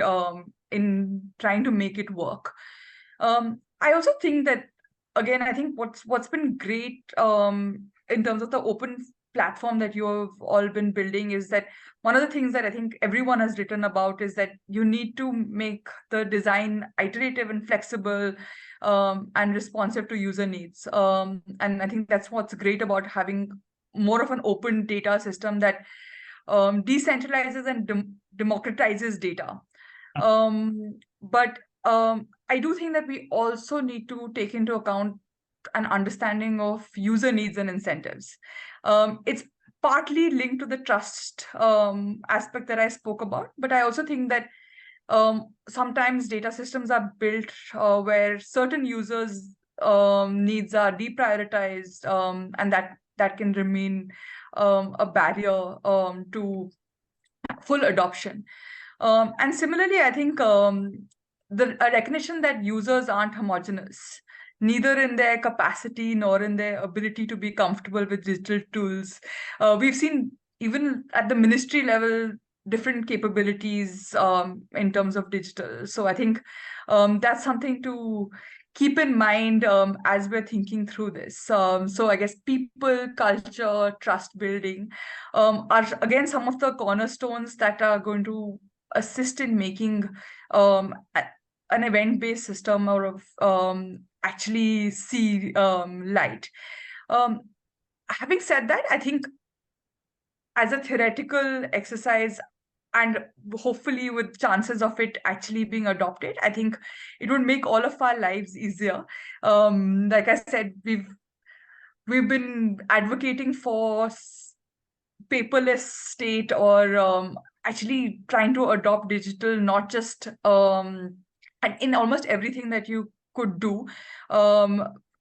in trying to make it work. I also think that, again, I think what's been great in terms of the open platform that you have all been building is that one of the things that I think everyone has written about is that you need to make the design iterative and flexible and responsive to user needs. And I think that's what's great about having more of an open data system that decentralizes and democratizes data. But I do think that we also need to take into account an understanding of user needs and incentives. It's partly linked to the trust aspect that I spoke about, but I also think that sometimes data systems are built where certain users' needs are deprioritized, and that can remain a barrier to full adoption. And similarly, I think the recognition that users aren't homogeneous, neither in their capacity nor in their ability to be comfortable with digital tools. We've seen even at the ministry level different capabilities in terms of digital. So I think that's something to keep in mind as we're thinking through this. So I guess people, culture, trust building are again some of the cornerstones that are going to assist in making an event-based system or of actually see light. Having said that, I think as a theoretical exercise, and hopefully with chances of it actually being adopted, I think it would make all of our lives easier. Like I said, we've been advocating for paperless state, or actually trying to adopt digital, not just and in almost everything that you could do.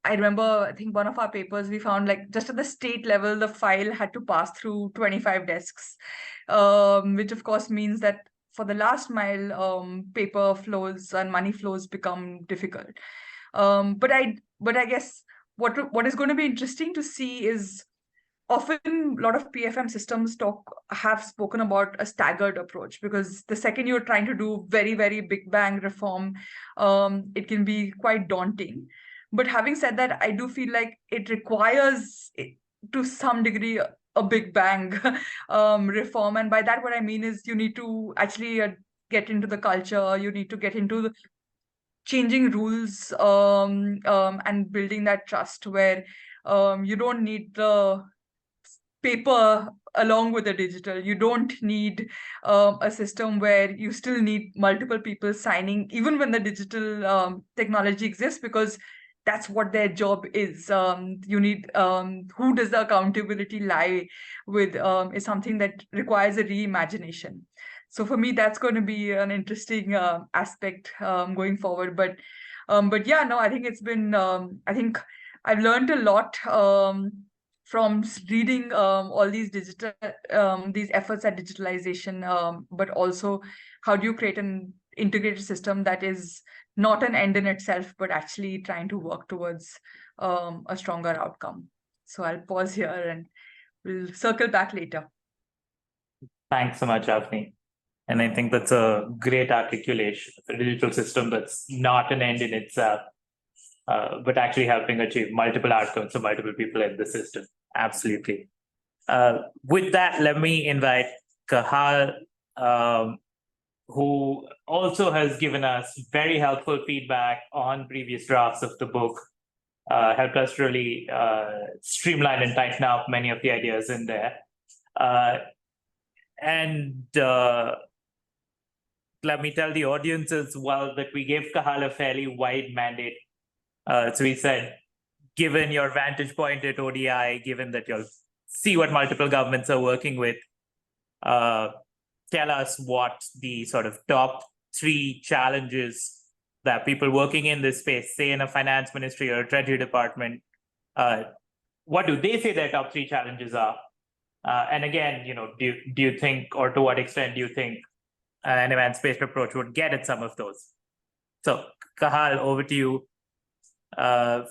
I remember, I think one of our papers, we found like just at the state level, the file had to pass through 25 desks, which of course means that for the last mile, paper flows and money flows become difficult. But I guess what is going to be interesting to see is often a lot of PFM systems have spoken about a staggered approach, because the second you're trying to do very, very big bang reform, it can be quite daunting. But having said that, I do feel like it requires to some degree a big bang reform. And by that, what I mean is you need to actually get into the culture, you need to get into the changing rules and building that trust where you don't need the paper along with the digital. You don't need a system where you still need multiple people signing, even when the digital technology exists, because that's what their job is. You need who does the accountability lie with is something that requires a reimagination. So for me, that's going to be an interesting aspect going forward. But yeah, no, I think it's been. I think I've learned a lot from reading all these digital these efforts at digitalization, but also how do you create an integrated system that is not an end in itself, but actually trying to work towards a stronger outcome. So I'll pause here and we'll circle back later.
Thanks so much, Avni. And I think that's a great articulation of a digital system that's not an end in itself, but actually helping achieve multiple outcomes for multiple people in the system. Absolutely. With that, let me invite Cathal, who also has given us very helpful feedback on previous drafts of the book, helped us really streamline and tighten up many of the ideas in there. And let me tell the audience as well that we gave Cathal a fairly wide mandate. So we said, given your vantage point at ODI, given that you'll see what multiple governments are working with, tell us what the sort of top 3 challenges that people working in this space, say in a finance ministry or a treasury department, what do they say their top 3 challenges are? And again, do you think, or to what extent do you think an events-based approach would get at some of those? So Cathal, over to you.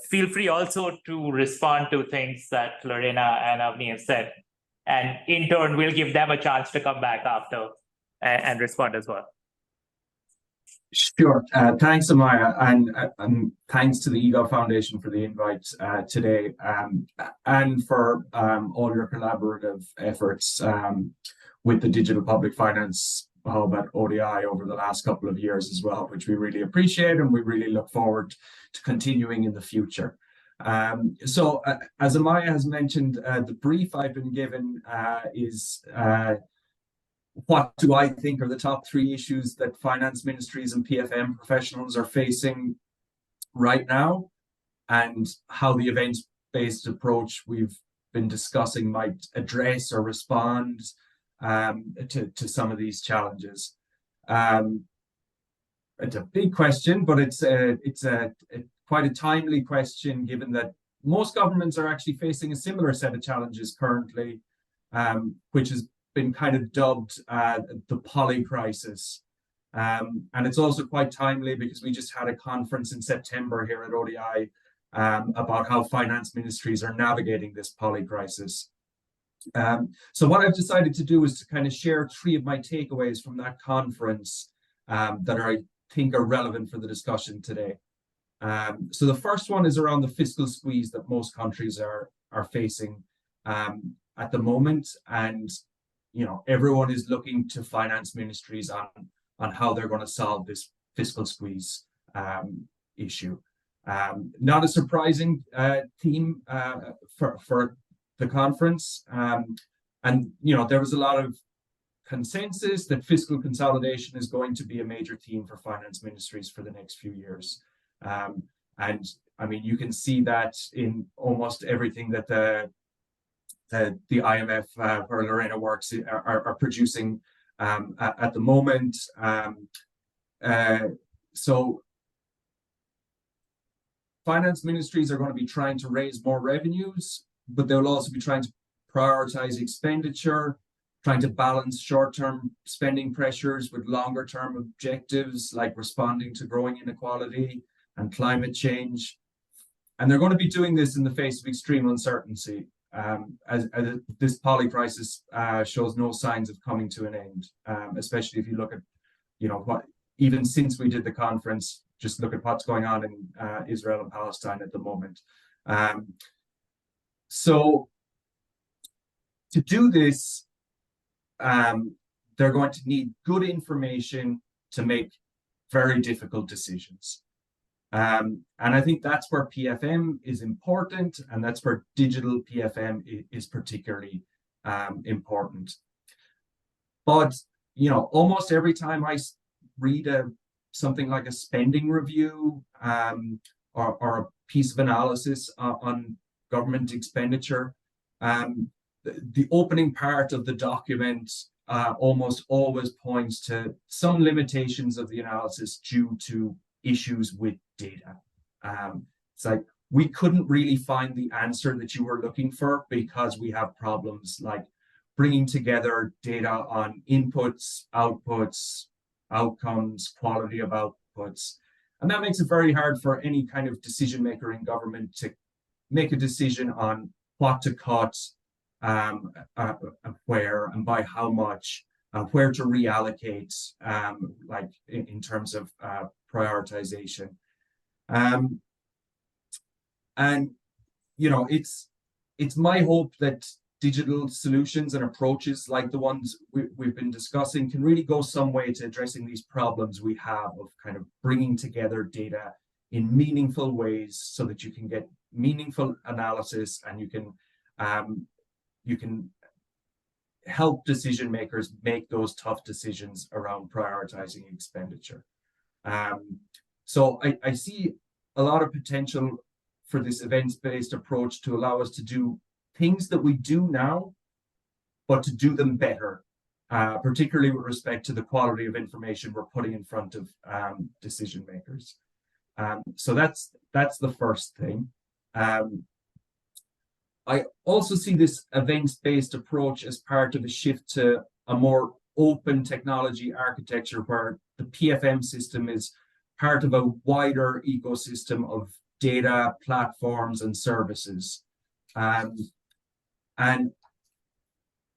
Feel free also to respond to things that Lorena and Avni have said. And in turn, we'll give them a chance to come back after and respond as well.
Sure. Thanks, Amaya, and thanks to the eGov Foundation for the invite today, and for all your collaborative efforts with the Digital Public Finance Hub at ODI over the last couple of years as well, which we really appreciate and we really look forward to continuing in the future. So as Amaya has mentioned, the brief I've been given is what do I think are the top 3 issues that finance ministries and PFM professionals are facing right now, and how the events-based approach we've been discussing might address or respond to some of these challenges. It's a big question, but it's quite a timely question, given that most governments are actually facing a similar set of challenges currently, which has been kind of dubbed the poly crisis. And it's also quite timely because we just had a conference in September here at ODI about how finance ministries are navigating this poly crisis. So what I've decided to do is to kind of share 3 of my takeaways from that conference that I think are relevant for the discussion today. So the first one is around the fiscal squeeze that most countries are facing at the moment, and everyone is looking to finance ministries on how they're going to solve this fiscal squeeze issue. Not a surprising theme for the conference, and there was a lot of consensus that fiscal consolidation is going to be a major theme for finance ministries for the next few years. And I mean, you can see that in almost everything that the IMF, where Lorena works, are producing at the moment. So finance ministries are going to be trying to raise more revenues, but they'll also be trying to prioritize expenditure, trying to balance short-term spending pressures with longer-term objectives like responding to growing inequality and climate change. And they're going to be doing this in the face of extreme uncertainty, as this poly crisis shows no signs of coming to an end, especially if you look at, what even since we did the conference, just look at what's going on in Israel and Palestine at the moment. So to do this, they're going to need good information to make very difficult decisions. And I think that's where PFM is important, and that's where digital PFM is particularly important. But, you know, almost every time I read something like a spending review or a piece of analysis on government expenditure, the opening part of the document almost always points to some limitations of the analysis due to issues with data. It's like, we couldn't really find the answer that you were looking for because we have problems like bringing together data on inputs, outputs, outcomes, quality of outputs. And that makes it very hard for any kind of decision maker in government to make a decision on what to cut, where and by how much, where to reallocate, like in terms of prioritization. And, you know, it's my hope that digital solutions and approaches like the ones we've been discussing can really go some way to addressing these problems we have of kind of bringing together data in meaningful ways so that you can get meaningful analysis and you can help decision makers make those tough decisions around prioritizing expenditure. So I see a lot of potential for this events-based approach to allow us to do things that we do now, but to do them better, particularly with respect to the quality of information we're putting in front of decision makers. So that's the first thing. I also see this events-based approach as part of a shift to a more open technology architecture where the PFM system is part of a wider ecosystem of data, platforms, and services. And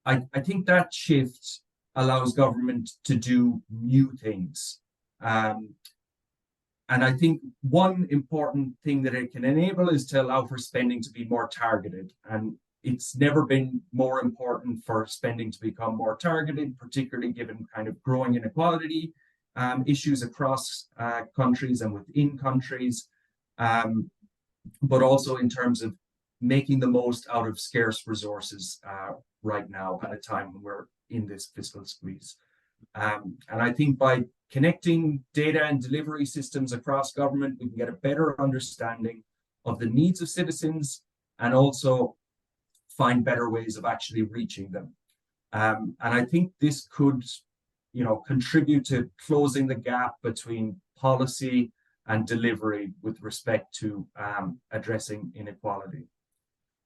I think that shift allows government to do new things. And I think one important thing that it can enable is to allow for spending to be more targeted. And it's never been more important for spending to become more targeted, particularly given kind of growing inequality issues across countries and within countries, but also in terms of making the most out of scarce resources right now at a time when we're in this fiscal squeeze. And I think by connecting data and delivery systems across government, we can get a better understanding of the needs of citizens and also find better ways of actually reaching them. And I think this could, you know, contribute to closing the gap between policy and delivery with respect to addressing inequality.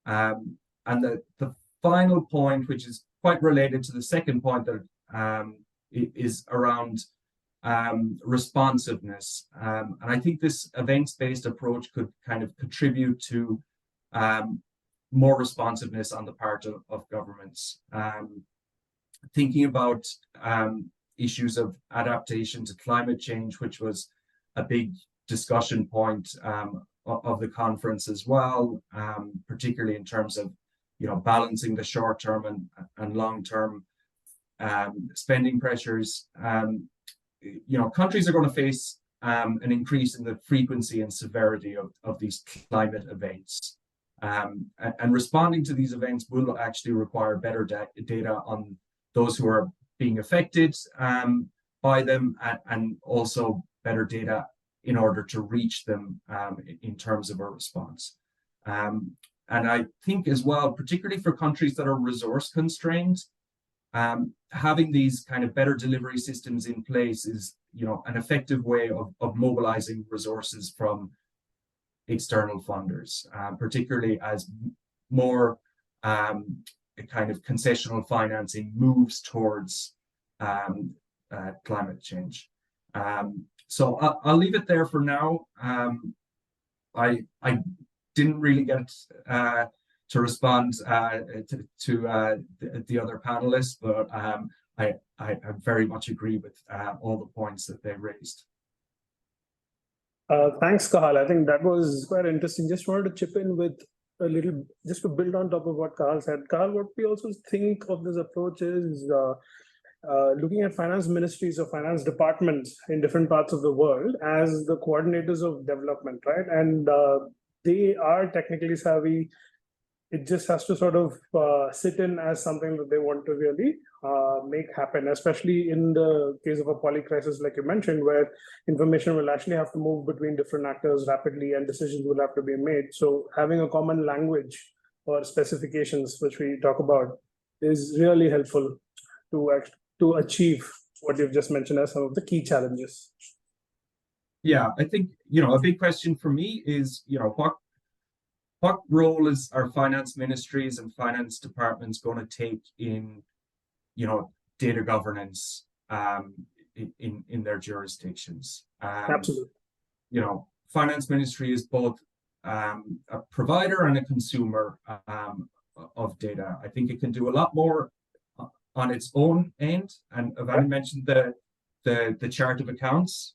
And the final point, which is quite related to the second point, that is around responsiveness. And I think this events-based approach could kind of contribute to more responsiveness on the part of governments. Thinking about issues of adaptation to climate change, which was a big discussion point of the conference as well, particularly in terms of, you know, balancing the short-term and long-term spending pressures. You know, countries are going to face an increase in the frequency and severity of these climate events. And responding to these events will actually require better data on those who are being affected by them, and also better data in order to reach them in terms of a response. And I think as well, particularly for countries that are resource constrained, having these kind of better delivery systems in place is, you know, an effective way of mobilizing resources from external funders, particularly as more kind of concessional financing moves towards climate change. So I'll leave it there for now. I didn't really get to respond to the other panelists, but I very much agree with all the points that they raised.
Thanks, Cathal. I think that was quite interesting. Just wanted to chip in with a little, just to build on top of what Carl said. Carl, what we also think of this approach is looking at finance ministries or finance departments in different parts of the world as the coordinators of development, right? And they are technically savvy. It just has to sort of sit in as something that they want to really make happen, especially in the case of a poly crisis, like you mentioned, where information will actually have to move between different actors rapidly and decisions will have to be made. So having a common language or specifications, which we talk about, is really helpful to achieve what you've just mentioned as some of the key challenges.
Yeah, I think, a big question for me is, what role is our finance ministries and finance departments going to take in, data governance in their jurisdictions?
Absolutely.
Finance ministry is both a provider and a consumer of data. I think it can do a lot more on its own end. And Avani mentioned the chart of accounts.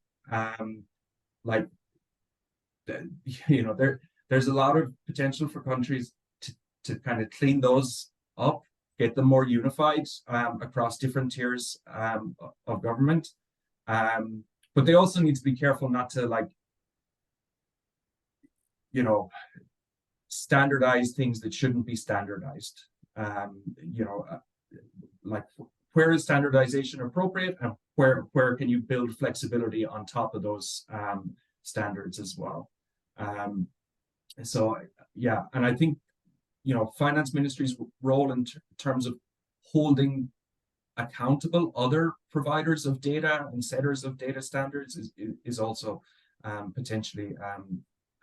There's a lot of potential for countries to kind of clean those up, get them more unified across different tiers of government. But they also need to be careful not to standardize things that shouldn't be standardized. Where is standardization appropriate, and where can you build flexibility on top of those standards as well? So yeah, and I think finance ministry's role in terms of holding accountable other providers of data and setters of data standards is also potentially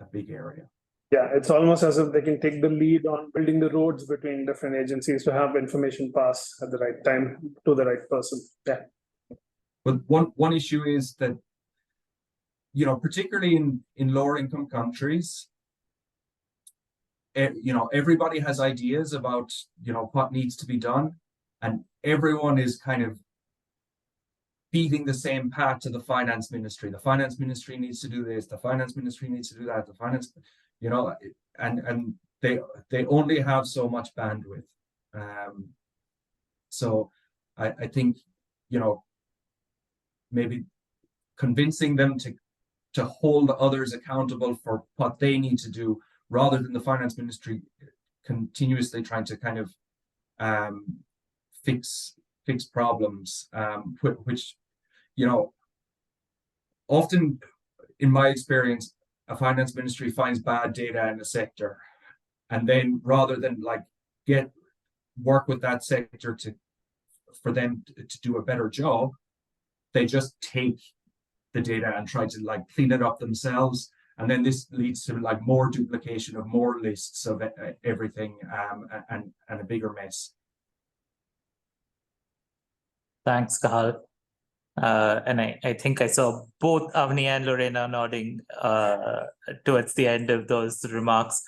a big area.
Yeah, it's almost as if they can take the lead on building the roads between different agencies to have information pass at the right time to the right person. Yeah.
But one issue is that, particularly in lower income countries, everybody has ideas about, what needs to be done, and everyone is kind of beating the same path to the finance ministry. The finance ministry needs to do this. The finance ministry needs to do that. The finance, and they only have so much bandwidth. So I think, maybe convincing them to hold others accountable for what they need to do, rather than the finance ministry continuously trying to kind of fix problems, which, often in my experience, a finance ministry finds bad data in a sector, and then rather than work with that sector for them to do a better job, they just take the data and try to clean it up themselves. And then this leads to more duplication of more lists of everything, and a bigger mess.
Thanks, Kahal. And I think I saw both Avni and Lorena nodding towards the end of those remarks.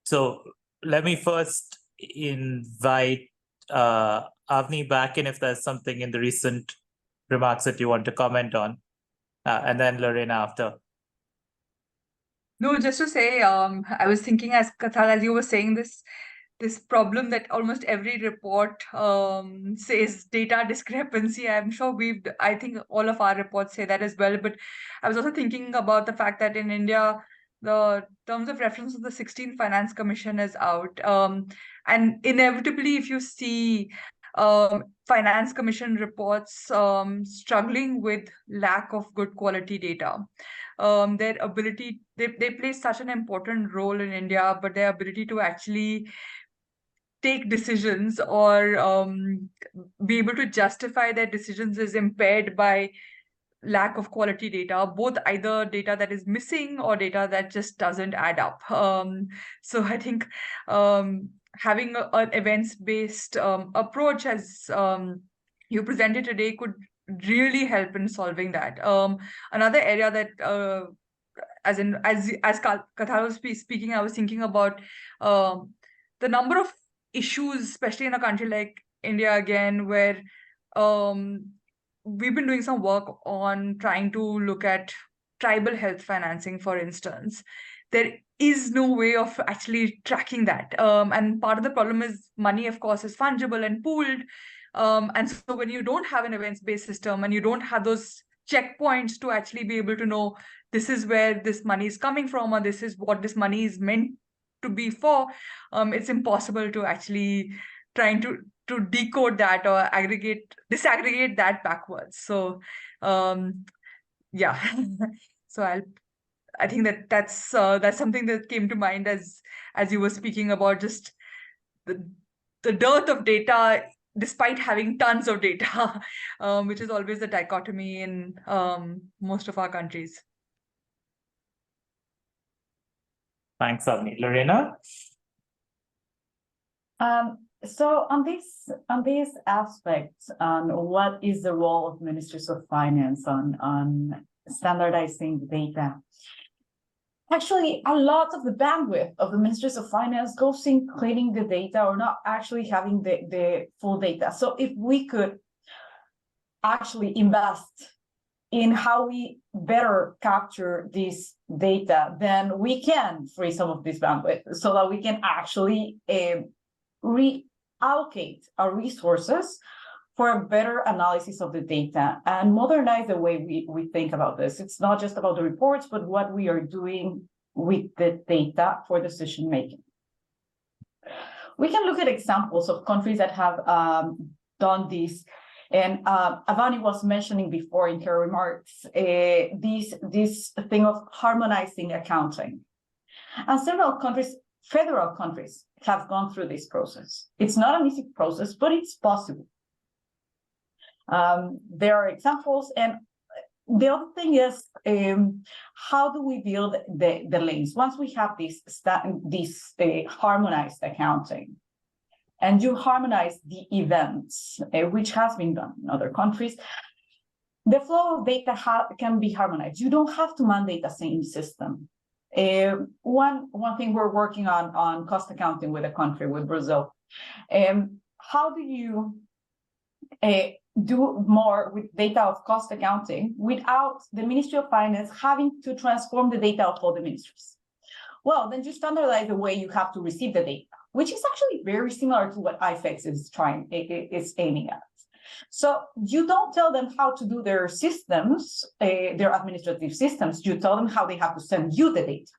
So let me first invite Avni back in if there's something in the recent remarks that you want to comment on, and then Lorena after.
No, just to say, I was thinking as Kathal, as you were saying this problem that almost every report says data discrepancy. I'm sure I think all of our reports say that as well. But I was also thinking about the fact that in India, the terms of reference of the 16th Finance Commission is out. And inevitably, if you see Finance Commission reports struggling with lack of good quality data. Their ability, they play such an important role in India, but their ability to actually take decisions or be able to justify their decisions is impaired by lack of quality data, both either data that is missing or data that just doesn't add up. So I think having an events-based approach as you presented today could really help in solving that. Another area that as Kathal was speaking, I was thinking about the number of issues, especially in a country like India again, where we've been doing some work on trying to look at tribal health financing, for instance. There is no way of actually tracking that. And part of the problem is money, of course, is fungible and pooled. And so when you don't have an events-based system and you don't have those checkpoints to actually be able to know this is where this money is coming from, or this is what this money is meant to be for, it's impossible to actually trying to decode that or disaggregate that backwards. So yeah. So I think that's something that came to mind as you were speaking about just the dearth of data despite having tons of data, which is always the dichotomy in most of our countries.
Thanks, Avni. Lorena?
So on these aspects, what is the role of ministries of finance on standardizing data? Actually, a lot of the bandwidth of the ministries of finance goes in cleaning the data or not actually having the full data. So if we could actually invest in how we better capture this data, then we can free some of this bandwidth so that we can actually reallocate our resources for a better analysis of the data and modernize the way we think about this. It's not just about the reports, but what we are doing with the data for decision making. We can look at examples of countries that have done this. And Avani was mentioning before in her remarks, this thing of harmonizing accounting. And several countries, federal countries, have gone through this process. It's not an easy process, but it's possible. There are examples, and the other thing is how do we build the links? Once we have this harmonized accounting, and you harmonize the events, which has been done in other countries, the flow of data can be harmonized. You don't have to mandate the same system. One thing we're working on cost accounting with a country, with Brazil. How do you do more with data of cost accounting without the Ministry of Finance having to transform the data of all the ministries? Well, then you standardize the way you have to receive the data, which is actually very similar to what IFEX is aiming at. So you don't tell them how to do their systems, their administrative systems. You tell them how they have to send you the data.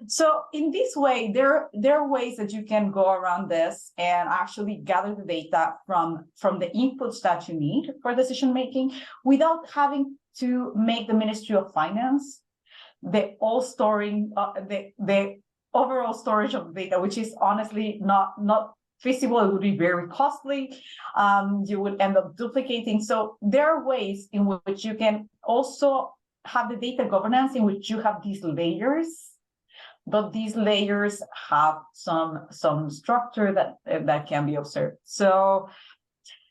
So in this way, there are ways that you can go around this and actually gather the data from the inputs that you need for decision making without having to make the Ministry of Finance the overall storage of data, which is honestly not feasible. It would be very costly. You would end up duplicating. So there are ways in which you can also have the data governance in which you have these layers, but these layers have some structure that can be observed. So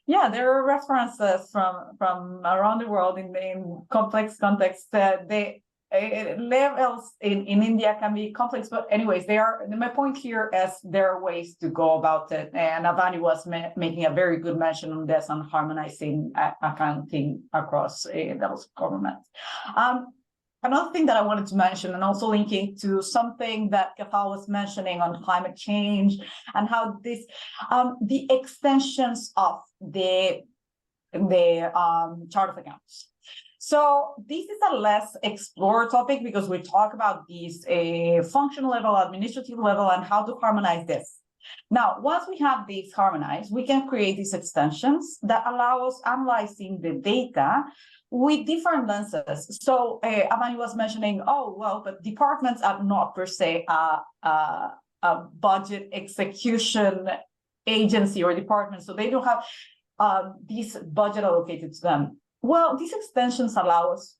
yeah, there are references from around the world in complex contexts that levels in India can be complex, but anyways, my point here is there are ways to go about it. And Avani was making a very good mention on this, on harmonizing accounting across those governments. Another thing that I wanted to mention, and also linking to something that Kafal was mentioning on climate change and how this, the extensions of the chart of accounts. So this is a less explored topic because we talk about these functional level, administrative level, and how to harmonize this. Now, once we have these harmonized, we can create these extensions that allow us analyzing the data with different lenses. So Avani was mentioning, oh, well, but departments are not per se a budget execution agency or department, so they don't have this budget allocated to them. Well, these extensions allow us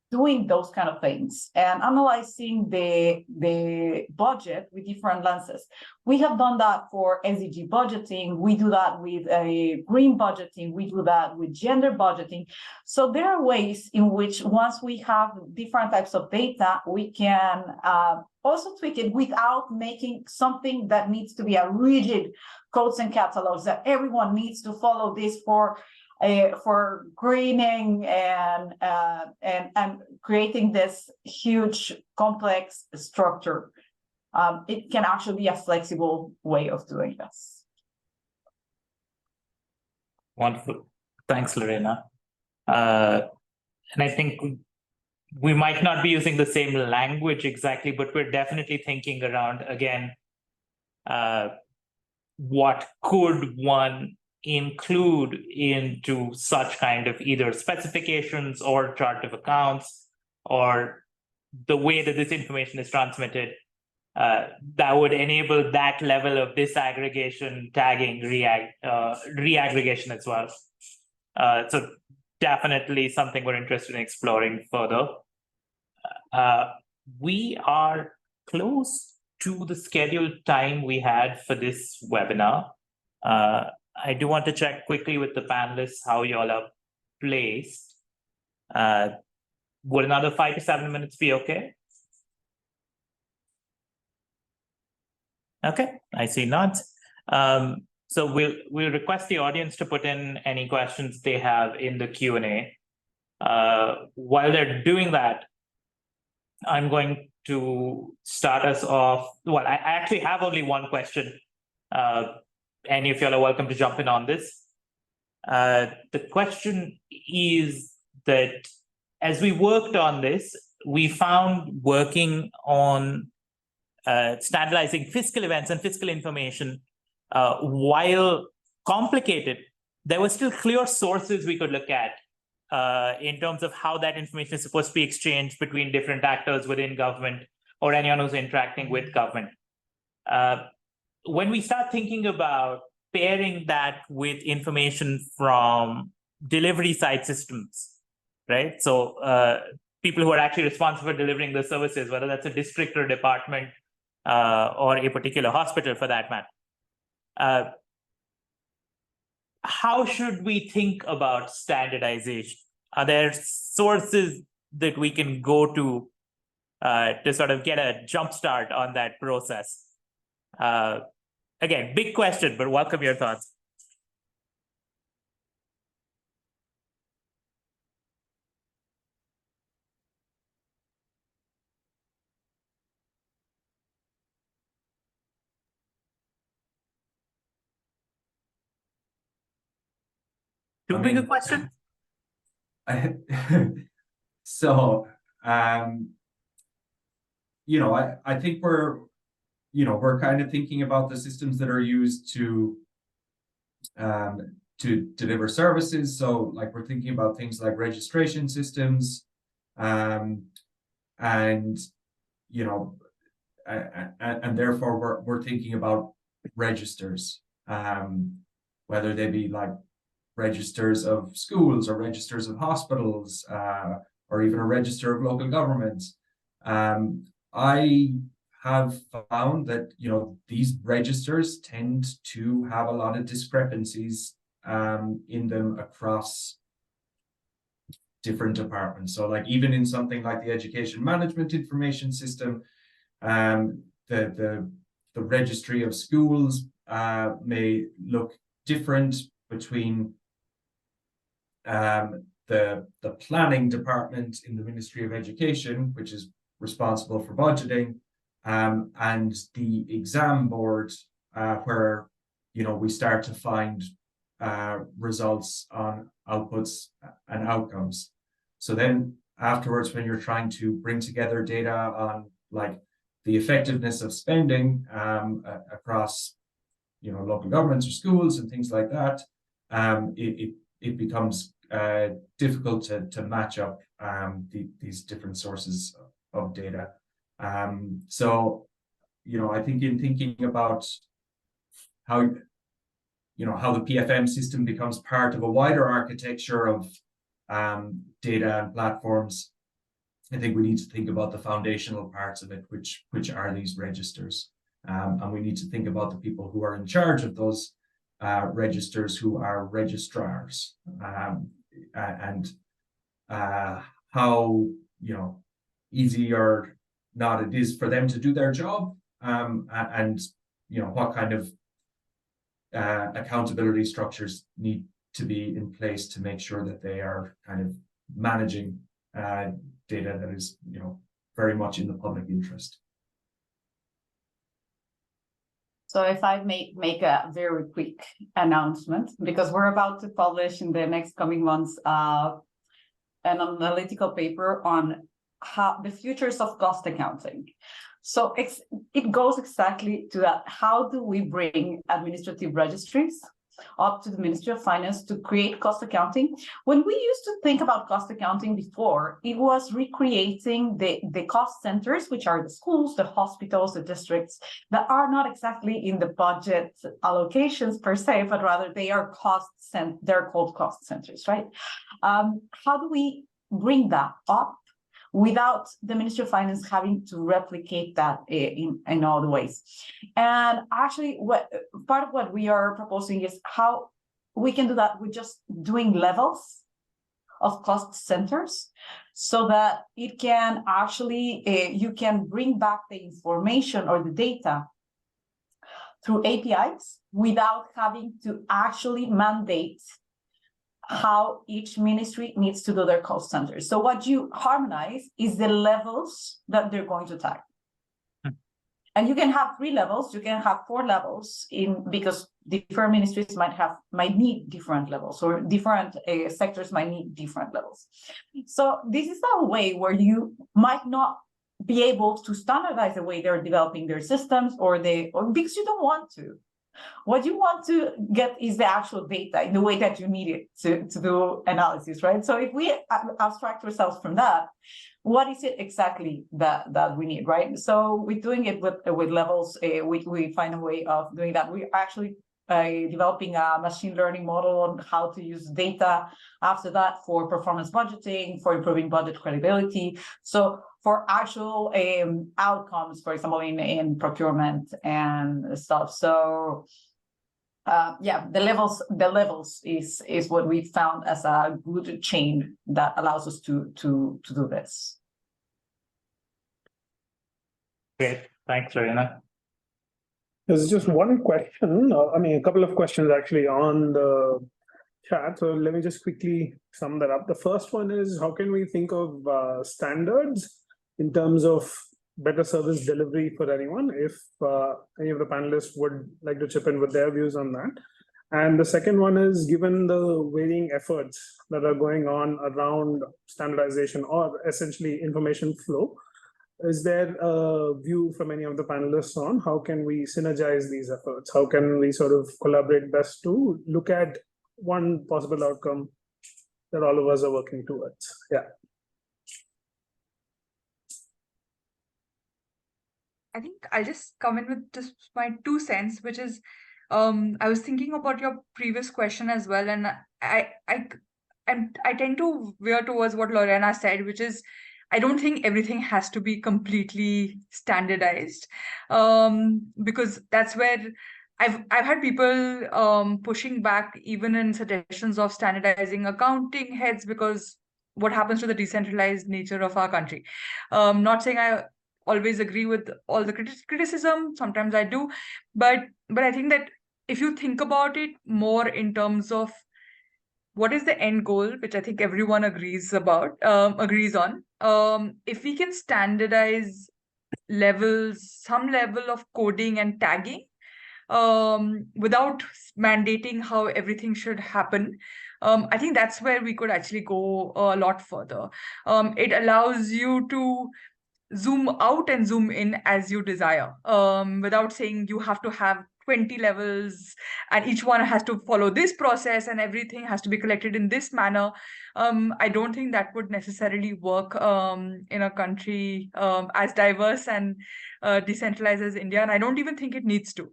doing those kind of things and analyzing the budget with different lenses. We have done that for SDG budgeting. We do that with green budgeting. We do that with gender budgeting. So there are ways in which once we have different types of data, we can also tweak it without making something that needs to be a rigid codes and catalogs that everyone needs to follow this for for greening and creating this huge complex structure. It can actually be a flexible way of doing this.
Wonderful. Thanks, Lorena. And I think we might not be using the same language exactly, but we're definitely thinking around, again, what could one include into such kind of either specifications or chart of accounts, or the way that this information is transmitted, that would enable that level of disaggregation, tagging, reaggregation as well. So definitely something we're interested in exploring further. We are close to the scheduled time we had for this webinar. I do want to check quickly with the panelists how y'all are placed. Would another 5 to 7 minutes be okay? Okay, I see not. So we'll request the audience to put in any questions they have in the Q&A. While they're doing that, I'm going to start us off. Well, I actually have only one question. Any of y'all are welcome to jump in on this. The question is that as we worked on this, we found working on standardizing fiscal events and fiscal information, while complicated, there were still clear sources we could look at in terms of how that information is supposed to be exchanged between different actors within government or anyone who's interacting with government. When we start thinking about pairing that with information from delivery side systems, right? So people who are actually responsible for delivering the services, whether that's a district or department or a particular hospital for that matter. How should we think about standardization? Are there sources that we can go to sort of get a jump start on that process? Again, big question, but welcome your thoughts. Too big a question?
So, you know, I think we're kind of thinking about the systems that are used to deliver services. So like we're thinking about things like registration systems, and you know, and therefore we're thinking about registers, whether they be like registers of schools or registers of hospitals, or even a register of local governments. I have found that, you know, these registers tend to have a lot of discrepancies in them across different departments. So like even in something like the Education Management Information System, the registry of schools may look different between the planning department in the Ministry of Education, which is responsible for budgeting, and the exam board, where, you know, we start to find results on outputs and outcomes. So then afterwards, when you're trying to bring together data on like the effectiveness of spending across, you know, local governments or schools and things like that, it becomes difficult to match up these different sources of data. So, you know, I think in thinking about how, you know, how the PFM system becomes part of a wider architecture of data and platforms, I think we need to think about the foundational parts of it, which are these registers. And we need to think about the people who are in charge of those registers, who are registrars, and how, you know, easy or not it is for them to do their job, and, you know, what kind of accountability structures need to be in place to make sure that they are kind of managing data that is, very much in the public interest.
So if I make a very quick announcement, because we're about to publish in the next coming months an analytical paper on how the futures of cost accounting. So it goes exactly to that. How do we bring administrative registries up to the Ministry of Finance to create cost accounting? When we used to think about cost accounting before, it was recreating the cost centers, which are the schools, the hospitals, the districts, that are not exactly in the budget allocations per se, but rather they are they're called cost centers, right? How do we bring that up without the Ministry of Finance having to replicate that in all the ways? And actually, part of what we are proposing is how we can do that with just doing levels of cost centers, so that it can actually, you can bring back the information or the data through APIs without having to actually mandate how each ministry needs to do their cost centers. So what you harmonize is the levels that they're going to tag. And you can have 3 levels, you can have 4 levels because different ministries might need different levels, or different sectors might need different levels. So this is a way where you might not be able to standardize the way they're developing their systems, or because you don't want to. What you want to get is the actual data in the way that you need it to do analysis, right? So if we abstract ourselves from that, what is it exactly that we need, right? So we're doing it with levels. We find a way of doing that. We're actually developing a machine learning model on how to use data after that for performance budgeting, for improving budget credibility. So for actual outcomes, for example, in procurement and stuff. So yeah, the levels is what we found as a good chain that allows us to do this.
Great, thanks, Lorena.
There's just one question, a couple of questions actually on the chat. So let me just quickly sum that up. The first one is, how can we think of standards in terms of better service delivery for anyone, if any of the panelists would like to chip in with their views on that? And the second one is, given the varying efforts that are going on around standardization or essentially information flow, is there a view from any of the panelists on how can we synergize these efforts? How can we sort of collaborate best to look at one possible outcome that all of us are working towards? Yeah.
I think I'll just come in with just my 2 cents, which is, I was thinking about your previous question as well, and I tend to veer towards what Lorena said, which is, I don't think everything has to be completely standardized, because that's where I've had people pushing back even in suggestions of standardizing accounting heads, because what happens to the decentralized nature of our country. Not saying I always agree with all the criticism, sometimes I do, but I think that if you think about it more in terms of what is the end goal, which I think everyone agrees on, if we can standardize some level of coding and tagging, without mandating how everything should happen, I think that's where we could actually go a lot further. It allows you to zoom out and zoom in as you desire, without saying you have to have 20 levels and each one has to follow this process and everything has to be collected in this manner. I don't think that would necessarily work in a country as diverse and decentralized as India, and I don't even think it needs to.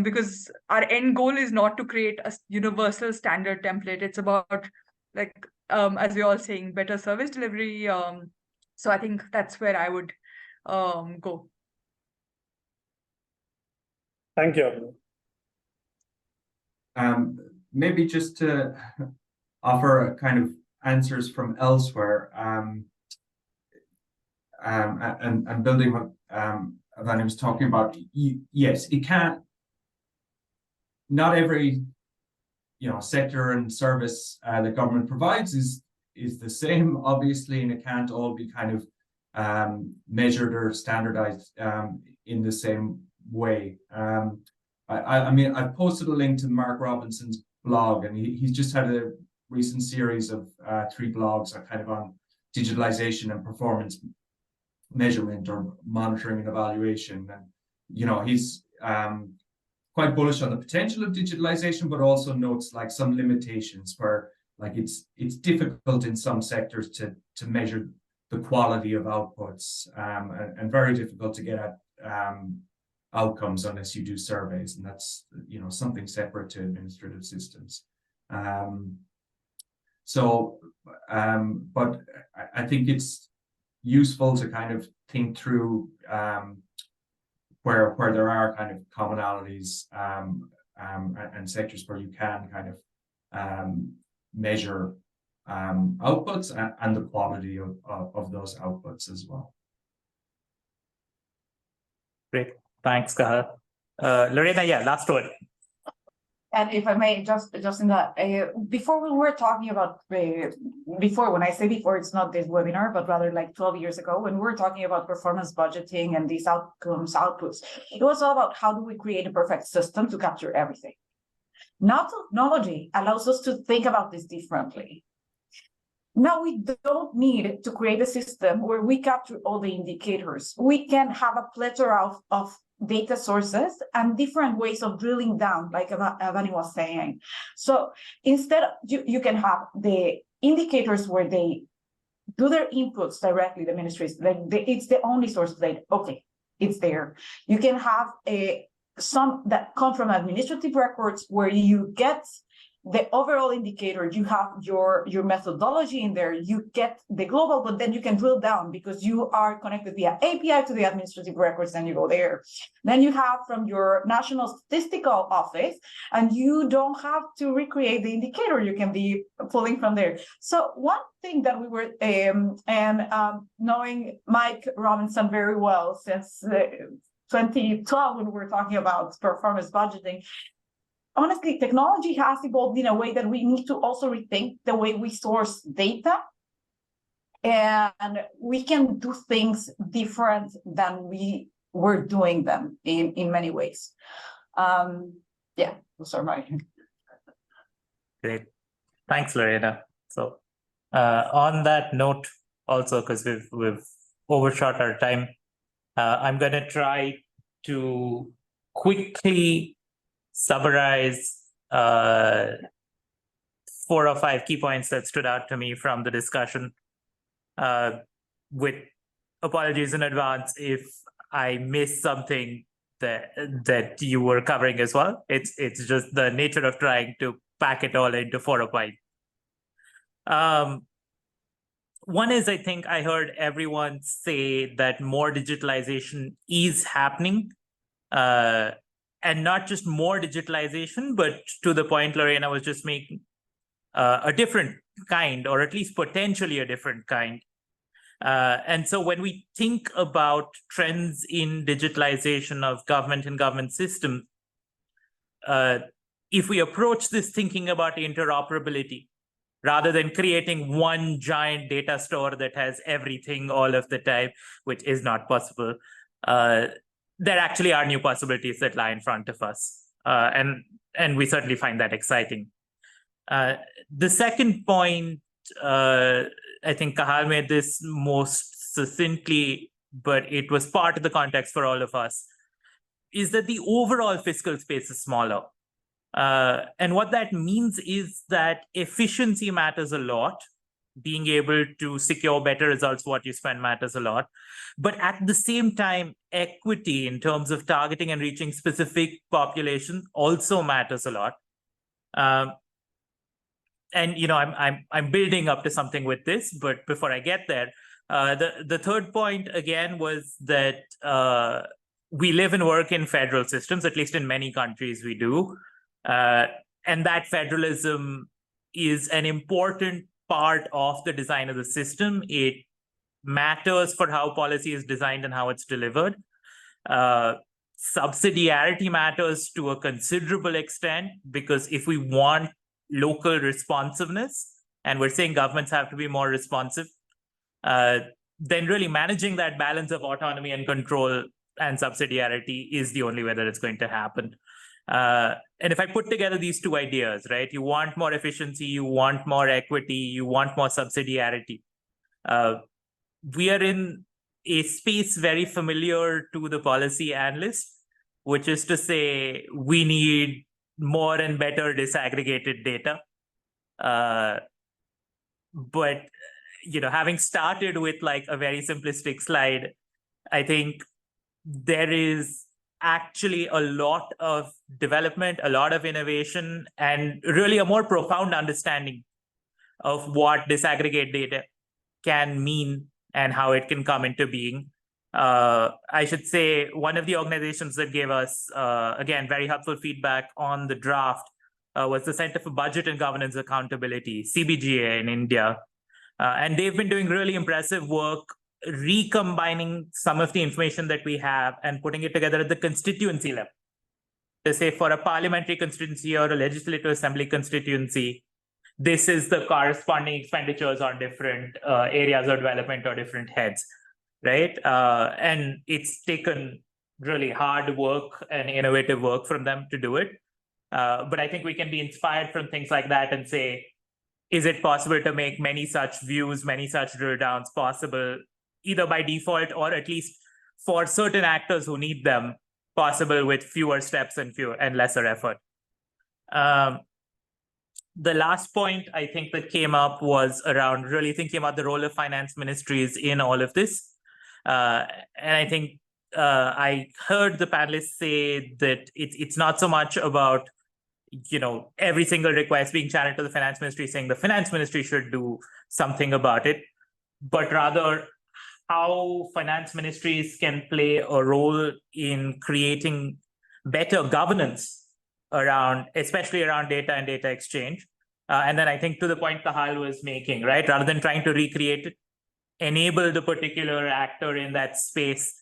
Because our end goal is not to create a universal standard template. It's about, like, as we're all saying, better service delivery. So I think that's where I would go.
Thank you.
Maybe just to offer a kind of answers from elsewhere, and building what Vani was talking about. Yes, it can't. Not every sector and service that government provides is the same, obviously, and it can't all be kind of measured or standardized in the same way. I mean, I've posted a link to Mark Robinson's blog, and he's just had a recent series of 3 blogs kind of on digitalization and performance measurement or monitoring and evaluation. And he's quite bullish on the potential of digitalization, but also notes like some limitations where like it's difficult in some sectors to measure the quality of outputs, and very difficult to get at outcomes unless you do surveys, and that's something separate to administrative systems. But I think it's useful to kind of think through where there are kind of commonalities and sectors where you can kind of measure outputs and the quality of those outputs as well.
Great. Thanks, Cathal. Lorena, yeah, last word.
And if I may, just in that, before we were talking about, before, when I say before, it's not this webinar, but rather like 12 years ago, when we were talking about performance budgeting and these outputs, it was all about how do we create a perfect system to capture everything. Now technology allows us to think about this differently. Now we don't need to create a system where we capture all the indicators. We can have a plethora of data sources and different ways of drilling down, like Avani was saying. So instead, you can have the indicators where they do their inputs directly, the ministries, it's the only source of data. Okay, it's there. You can have some that come from administrative records where you get the overall indicator, you have your methodology in there, you get the global, but then you can drill down because you are connected via API to the administrative records, and you go there. Then you have from your National Statistical Office, and you don't have to recreate the indicator, you can be pulling from there. So one thing that we were, knowing Mike Robinson very well since 2012, when we were talking about performance budgeting, honestly, technology has evolved in a way that we need to also rethink the way we source data. And we can do things different than we were doing them in many ways. Yeah, those are my.
Great. Thanks, Lorena. So on that note, also, because we've overshot our time, I'm going to try to quickly summarize 4 or 5 key points that stood out to me from the discussion, with apologies in advance if I missed something that you were covering as well. It's just the nature of trying to pack it all into 4 or 5. One is, I think I heard everyone say that more digitalization is happening, and not just more digitalization, but to the point Lorena was just making, a different kind, or at least potentially a different kind. And so when we think about trends in digitalization of government and government systems, if we approach this thinking about interoperability, rather than creating one giant data store that has everything all of the time, which is not possible, there actually are new possibilities that lie in front of us. And we certainly find that exciting. The second point, I think Cathal made this most succinctly, but it was part of the context for all of us, is that the overall fiscal space is smaller. And what that means is that efficiency matters a lot. Being able to secure better results for what you spend matters a lot. But at the same time, equity in terms of targeting and reaching specific populations also matters a lot. And I'm building up to something with this, but before I get there, the third point again was that we live and work in federal systems, at least in many countries we do. And that federalism is an important part of the design of the system. It matters for how policy is designed and how it's delivered. Subsidiarity matters to a considerable extent, because if we want local responsiveness, and we're saying governments have to be more responsive, then really managing that balance of autonomy and control and subsidiarity is the only way that it's going to happen. And if I put together these two ideas, right, you want more efficiency, you want more equity, you want more subsidiarity. We are in a space very familiar to the policy analyst, which is to say we need more and better disaggregated data. But having started with like a very simplistic slide, I think there is actually a lot of development, a lot of innovation, and really a more profound understanding of what disaggregate data can mean and how it can come into being. I should say one of the organizations that gave us, again, very helpful feedback on the draft was the Center for Budget and Governance Accountability, CBGA in India. And they've been doing really impressive work recombining some of the information that we have and putting it together at the constituency level. To say for a parliamentary constituency or a legislative assembly constituency, this is the corresponding expenditures on different areas of development or different heads, right? And it's taken really hard work and innovative work from them to do it. But I think we can be inspired from things like that and say, is it possible to make many such views, many such drill downs possible, either by default or at least for certain actors who need them, possible with fewer steps and lesser effort. The last point I think that came up was around really thinking about the role of finance ministries in all of this. And I think I heard the panelists say that it's not so much about every single request being channeled to the finance ministry saying the finance ministry should do something about it, but rather how finance ministries can play a role in creating better governance around, especially around data and data exchange. And then I think to the point Cathal was making, right, rather than trying to recreate it, enable the particular actor in that space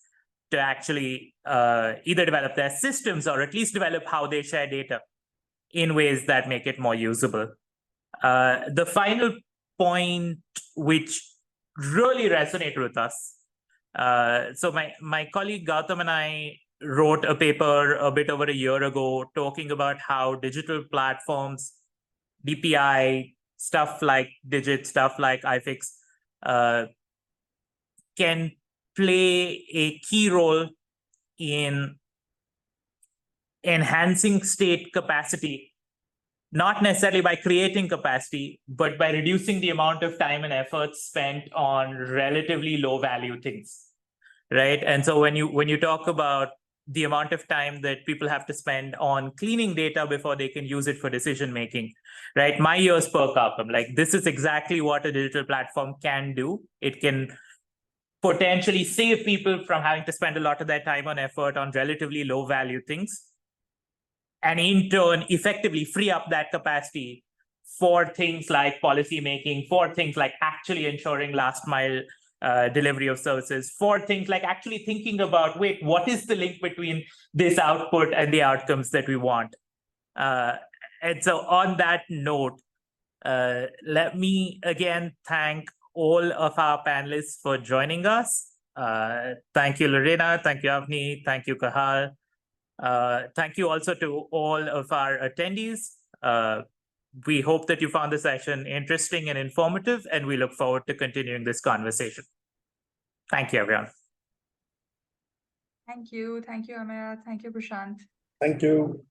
to actually either develop their systems or at least develop how they share data in ways that make it more usable. The final point, which really resonated with us. So my colleague Gautam and I wrote a paper a bit over a year ago talking about how digital platforms, DPI, stuff like Digit, stuff like iFix, can play a key role in enhancing state capacity, not necessarily by creating capacity, but by reducing the amount of time and effort spent on relatively low value things, right? And so when you talk about the amount of time that people have to spend on cleaning data before they can use it for decision making, right? My ears perk up. I'm like, this is exactly what a digital platform can do. It can potentially save people from having to spend a lot of their time and effort on relatively low value things, and in turn effectively free up that capacity for things like policy making, for things like actually ensuring last mile delivery of services, for things like actually thinking about, wait, what is the link between this output and the outcomes that we want? And so on that note, let me again thank all of our panelists for joining us. Thank you, Lorena. Thank you, Avni. Thank you, Cathal. Thank you also to all of our attendees. We hope that you found the session interesting and informative, and we look forward to continuing this conversation. Thank you, everyone.
Thank you. Thank you, Amira. Thank you, Prashant.
Thank you.